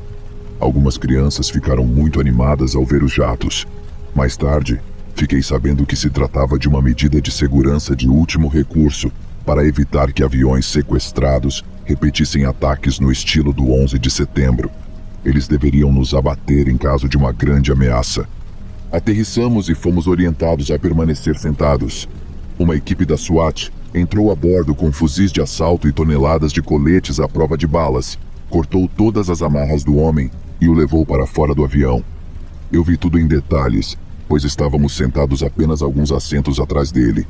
Algumas crianças ficaram muito animadas ao ver os jatos. Mais tarde, fiquei sabendo que se tratava de uma medida de segurança de último recurso para evitar que aviões sequestrados repetissem ataques no estilo do 11 de setembro. Eles deveriam nos abater em caso de uma grande ameaça. Aterrissamos e fomos orientados a permanecer sentados. Uma equipe da SWAT entrou a bordo com fuzis de assalto e toneladas de coletes à prova de balas, cortou todas as amarras do homem e o levou para fora do avião. Eu vi tudo em detalhes, pois estávamos sentados apenas alguns assentos atrás dele.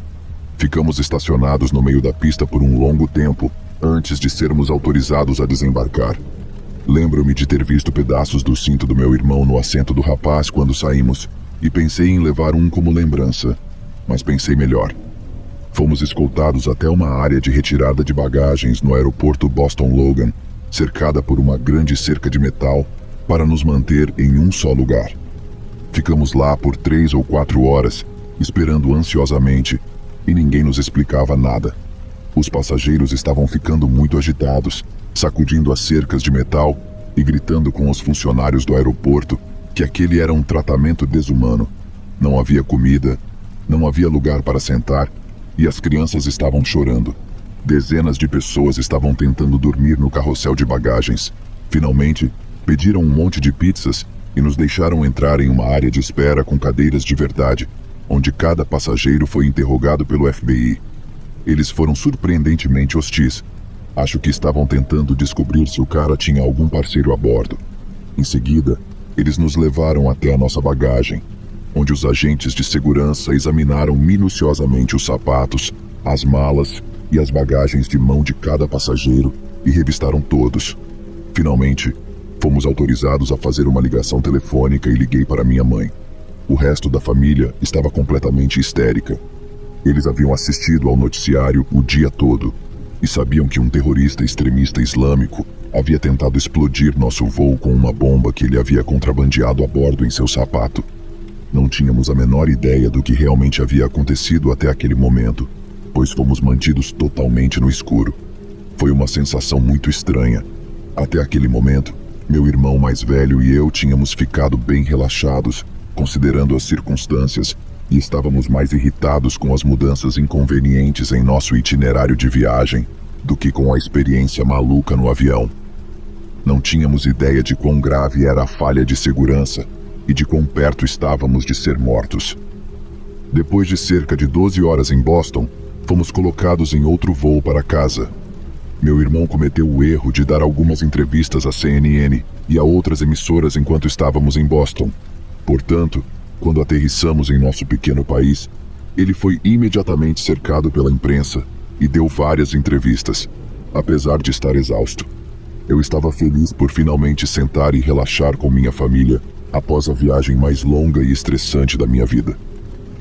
Ficamos estacionados no meio da pista por um longo tempo, antes de sermos autorizados a desembarcar. Lembro-me de ter visto pedaços do cinto do meu irmão no assento do rapaz quando saímos, e pensei em levar um como lembrança, mas pensei melhor. Fomos escoltados até uma área de retirada de bagagens no aeroporto Boston Logan, cercada por uma grande cerca de metal, para nos manter em um só lugar. Ficamos lá por 3 ou 4 horas, esperando ansiosamente, e ninguém nos explicava nada. Os passageiros estavam ficando muito agitados, sacudindo as cercas de metal e gritando com os funcionários do aeroporto que aquele era um tratamento desumano. Não havia comida, não havia lugar para sentar, e as crianças estavam chorando. Dezenas de pessoas estavam tentando dormir no carrossel de bagagens. Finalmente, pediram um monte de pizzas e nos deixaram entrar em uma área de espera com cadeiras de verdade, onde cada passageiro foi interrogado pelo FBI. Eles foram surpreendentemente hostis. Acho que estavam tentando descobrir se o cara tinha algum parceiro a bordo. Em seguida, eles nos levaram até a nossa bagagem, onde os agentes de segurança examinaram minuciosamente os sapatos, as malas e as bagagens de mão de cada passageiro e revistaram todos. Finalmente, fomos autorizados a fazer uma ligação telefônica e liguei para minha mãe. O resto da família estava completamente histérica. Eles haviam assistido ao noticiário o dia todo e sabiam que um terrorista extremista islâmico havia tentado explodir nosso voo com uma bomba que ele havia contrabandeado a bordo em seu sapato. Não tínhamos a menor ideia do que realmente havia acontecido até aquele momento, pois fomos mantidos totalmente no escuro. Foi uma sensação muito estranha. Até aquele momento, meu irmão mais velho e eu tínhamos ficado bem relaxados, considerando as circunstâncias, e estávamos mais irritados com as mudanças inconvenientes em nosso itinerário de viagem do que com a experiência maluca no avião. Não tínhamos ideia de quão grave era a falha de segurança e de quão perto estávamos de ser mortos. Depois de cerca de 12 horas em Boston, fomos colocados em outro voo para casa. Meu irmão cometeu o erro de dar algumas entrevistas à CNN e a outras emissoras enquanto estávamos em Boston. Portanto, quando aterrissamos em nosso pequeno país, ele foi imediatamente cercado pela imprensa e deu várias entrevistas, apesar de estar exausto. Eu estava feliz por finalmente sentar e relaxar com minha família após a viagem mais longa e estressante da minha vida.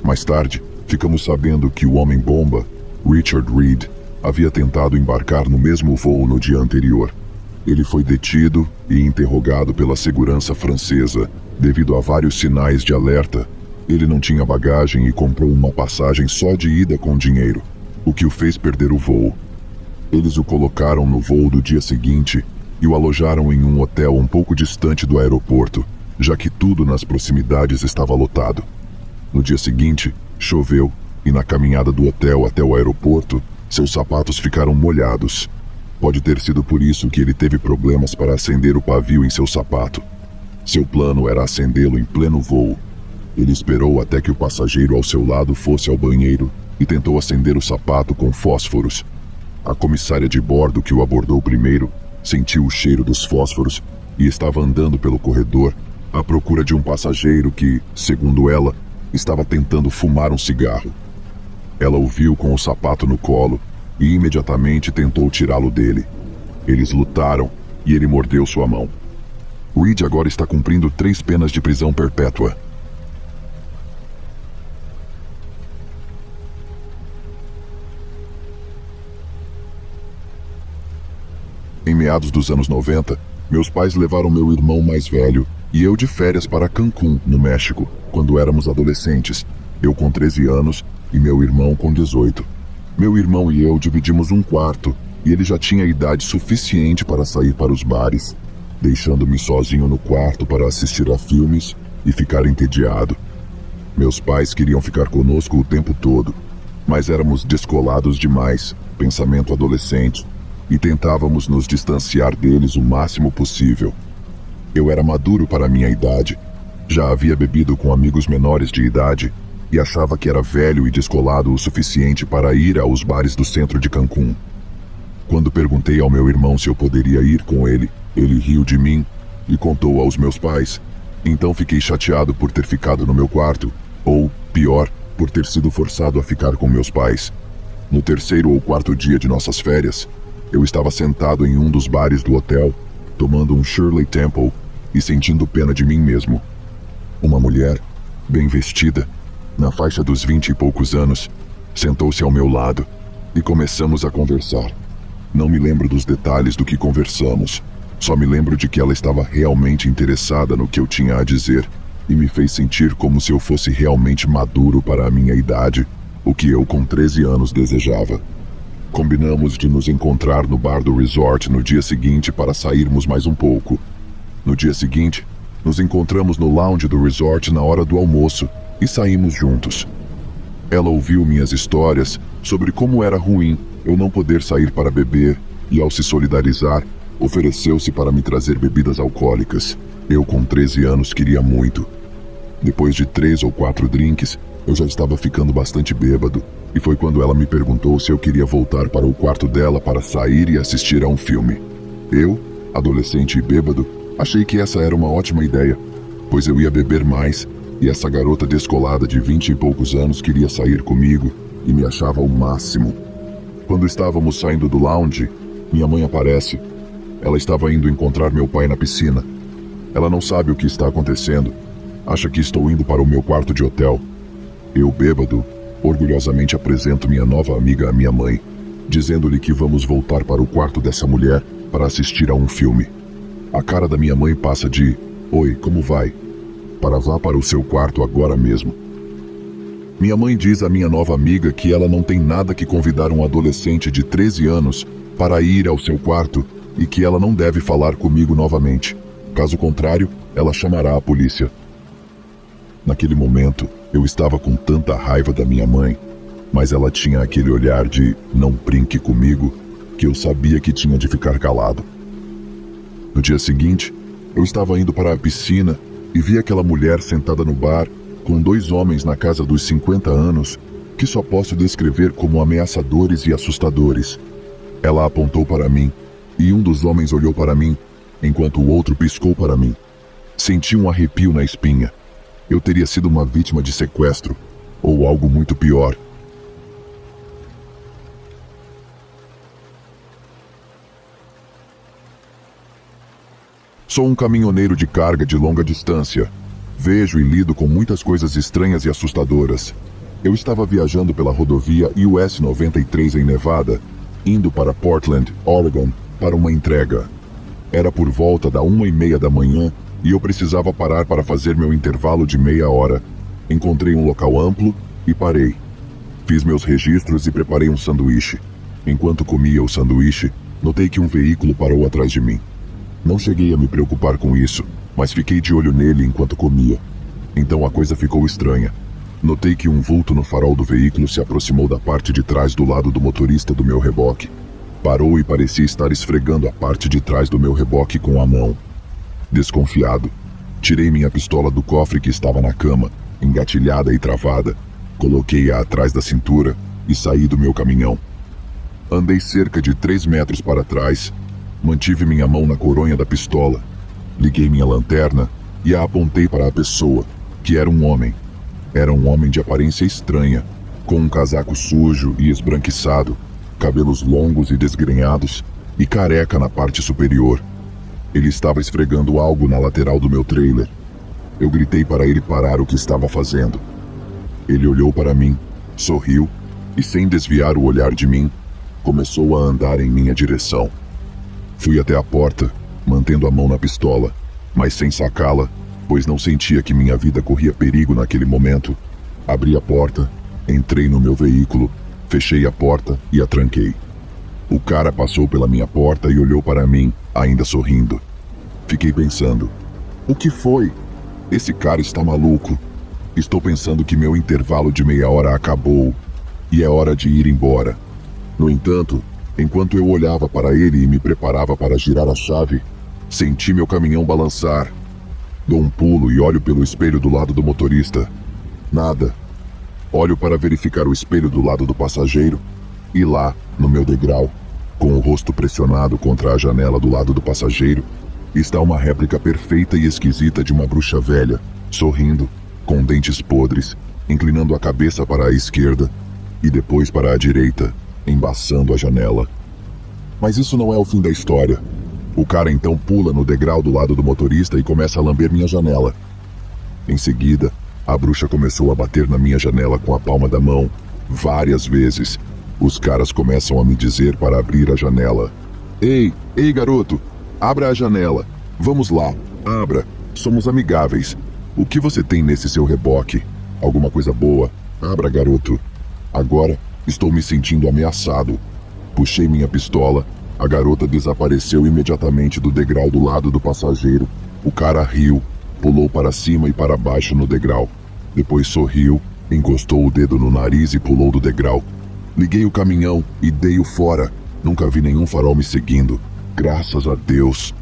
Mais tarde, ficamos sabendo que o homem-bomba, Richard Reed, havia tentado embarcar no mesmo voo no dia anterior. Ele foi detido e interrogado pela segurança francesa devido a vários sinais de alerta. Ele não tinha bagagem e comprou uma passagem só de ida com dinheiro, o que o fez perder o voo. Eles o colocaram no voo do dia seguinte e o alojaram em um hotel um pouco distante do aeroporto, já que tudo nas proximidades estava lotado. No dia seguinte, choveu e na caminhada do hotel até o aeroporto, Seus sapatos ficaram molhados. Pode ter sido por isso que ele teve problemas para acender o pavio em seu sapato. Seu plano era acendê-lo em pleno voo. Ele esperou até que o passageiro ao seu lado fosse ao banheiro e tentou acender o sapato com fósforos. A comissária de bordo que o abordou primeiro sentiu o cheiro dos fósforos e estava andando pelo corredor à procura de um passageiro que, segundo ela, estava tentando fumar um cigarro. Ela o viu com o sapato no colo e imediatamente tentou tirá-lo dele. Eles lutaram e ele mordeu sua mão. Reed agora está cumprindo 3 penas de prisão perpétua. Em meados dos anos 90, meus pais levaram meu irmão mais velho e eu de férias para Cancún, no México, quando éramos adolescentes, eu com 13 anos e meu irmão com 18. Meu irmão e eu dividimos um quarto e ele já tinha idade suficiente para sair para os bares, deixando-me sozinho no quarto para assistir a filmes e ficar entediado. Meus pais queriam ficar conosco o tempo todo, mas éramos descolados demais, pensamento adolescente, e tentávamos nos distanciar deles o máximo possível. Eu era maduro para minha idade, já havia bebido com amigos menores de idade e achava que era velho e descolado o suficiente para ir aos bares do centro de Cancún. Quando perguntei ao meu irmão se eu poderia ir com ele, ele riu de mim e contou aos meus pais. Então fiquei chateado por ter ficado no meu quarto, ou, pior, por ter sido forçado a ficar com meus pais. No 3º ou 4º dia de nossas férias, eu estava sentado em um dos bares do hotel, tomando um Shirley Temple e sentindo pena de mim mesmo. Uma mulher, bem vestida, na faixa dos 20 e poucos anos, sentou-se ao meu lado e começamos a conversar. Não me lembro dos detalhes do que conversamos, só me lembro de que ela estava realmente interessada no que eu tinha a dizer e me fez sentir como se eu fosse realmente maduro para a minha idade, o que eu com 13 anos desejava. Combinamos de nos encontrar no bar do resort no dia seguinte para sairmos mais um pouco. No dia seguinte, nos encontramos no lounge do resort na hora do almoço e saímos juntos. Ela ouviu minhas histórias sobre como era ruim eu não poder sair para beber e, ao se solidarizar, ofereceu-se para me trazer bebidas alcoólicas. Eu, com 13 anos, queria muito. Depois de 3 ou 4 drinks, eu já estava ficando bastante bêbado, e foi quando ela me perguntou se eu queria voltar para o quarto dela para sair e assistir a um filme. Eu, adolescente e bêbado, achei que essa era uma ótima ideia, pois eu ia beber mais, e essa garota descolada de 20 e poucos anos queria sair comigo e me achava o máximo. Quando estávamos saindo do lounge, minha mãe aparece. Ela estava indo encontrar meu pai na piscina. Ela não sabe o que está acontecendo. Acha que estou indo para o meu quarto de hotel. Eu, bêbado, orgulhosamente apresento minha nova amiga à minha mãe, dizendo-lhe que vamos voltar para o quarto dessa mulher para assistir a um filme. A cara da minha mãe passa de "Oi, como vai?" para "Vá para o seu quarto agora mesmo." Minha mãe diz à minha nova amiga que ela não tem nada que convidar um adolescente de 13 anos para ir ao seu quarto e que ela não deve falar comigo novamente. Caso contrário, ela chamará a polícia. Naquele momento, eu estava com tanta raiva da minha mãe, mas ela tinha aquele olhar de "não brinque comigo", que eu sabia que tinha de ficar calado. No dia seguinte, eu estava indo para a piscina e vi aquela mulher sentada no bar com 2 homens na casa dos 50 anos, que só posso descrever como ameaçadores e assustadores. Ela apontou para mim, e um dos homens olhou para mim, enquanto o outro piscou para mim. Senti um arrepio na espinha. Eu teria sido uma vítima de sequestro, ou algo muito pior. Sou um caminhoneiro de carga de longa distância. Vejo e lido com muitas coisas estranhas e assustadoras. Eu estava viajando pela rodovia US 93 em Nevada, indo para Portland, Oregon, para uma entrega. Era por volta da 1h30 da manhã e eu precisava parar para fazer meu intervalo de meia hora. Encontrei um local amplo e parei. Fiz meus registros e preparei um sanduíche. Enquanto comia o sanduíche, notei que um veículo parou atrás de mim. Não cheguei a me preocupar com isso, mas fiquei de olho nele enquanto comia. Então a coisa ficou estranha. Notei que um vulto no farol do veículo se aproximou da parte de trás do lado do motorista do meu reboque. Parou e parecia estar esfregando a parte de trás do meu reboque com a mão. Desconfiado, tirei minha pistola do cofre que estava na cama, engatilhada e travada, coloquei-a atrás da cintura e saí do meu caminhão. Andei cerca de 3 metros para trás, mantive minha mão na coronha da pistola, liguei minha lanterna e a apontei para a pessoa, que era um homem. Era um homem de aparência estranha, com um casaco sujo e esbranquiçado, cabelos longos e desgrenhados e careca na parte superior. Ele estava esfregando algo na lateral do meu trailer. Eu gritei para ele parar o que estava fazendo. Ele olhou para mim, sorriu e, sem desviar o olhar de mim, começou a andar em minha direção. Fui até a porta, mantendo a mão na pistola, mas sem sacá-la, pois não sentia que minha vida corria perigo naquele momento. Abri a porta, entrei no meu veículo, fechei a porta e a tranquei. O cara passou pela minha porta e olhou para mim, ainda sorrindo. Fiquei pensando, o que foi? Esse cara está maluco. Estou pensando que meu intervalo de meia hora acabou e é hora de ir embora. No entanto, enquanto eu olhava para ele e me preparava para girar a chave, senti meu caminhão balançar. Dou um pulo e olho pelo espelho do lado do motorista. Nada. Olho para verificar o espelho do lado do passageiro e lá, no meu degrau, com o rosto pressionado contra a janela do lado do passageiro, está uma réplica perfeita e esquisita de uma bruxa velha, sorrindo, com dentes podres, inclinando a cabeça para a esquerda e depois para a direita, embaçando a janela. Mas isso não é o fim da história. O cara então pula no degrau do lado do motorista e começa a lamber minha janela. Em seguida, a bruxa começou a bater na minha janela com a palma da mão, várias vezes. Os caras começam a me dizer para abrir a janela. Ei, garoto, abra a janela. Vamos lá, abra. Somos amigáveis. O que você tem nesse seu reboque? Alguma coisa boa? Abra, garoto. Agora, estou me sentindo ameaçado. Puxei minha pistola. A garota desapareceu imediatamente do degrau do lado do passageiro. O cara riu, pulou para cima e para baixo no degrau. Depois sorriu, encostou o dedo no nariz e pulou do degrau. Liguei o caminhão e dei-o fora. Nunca vi nenhum farol me seguindo. Graças a Deus.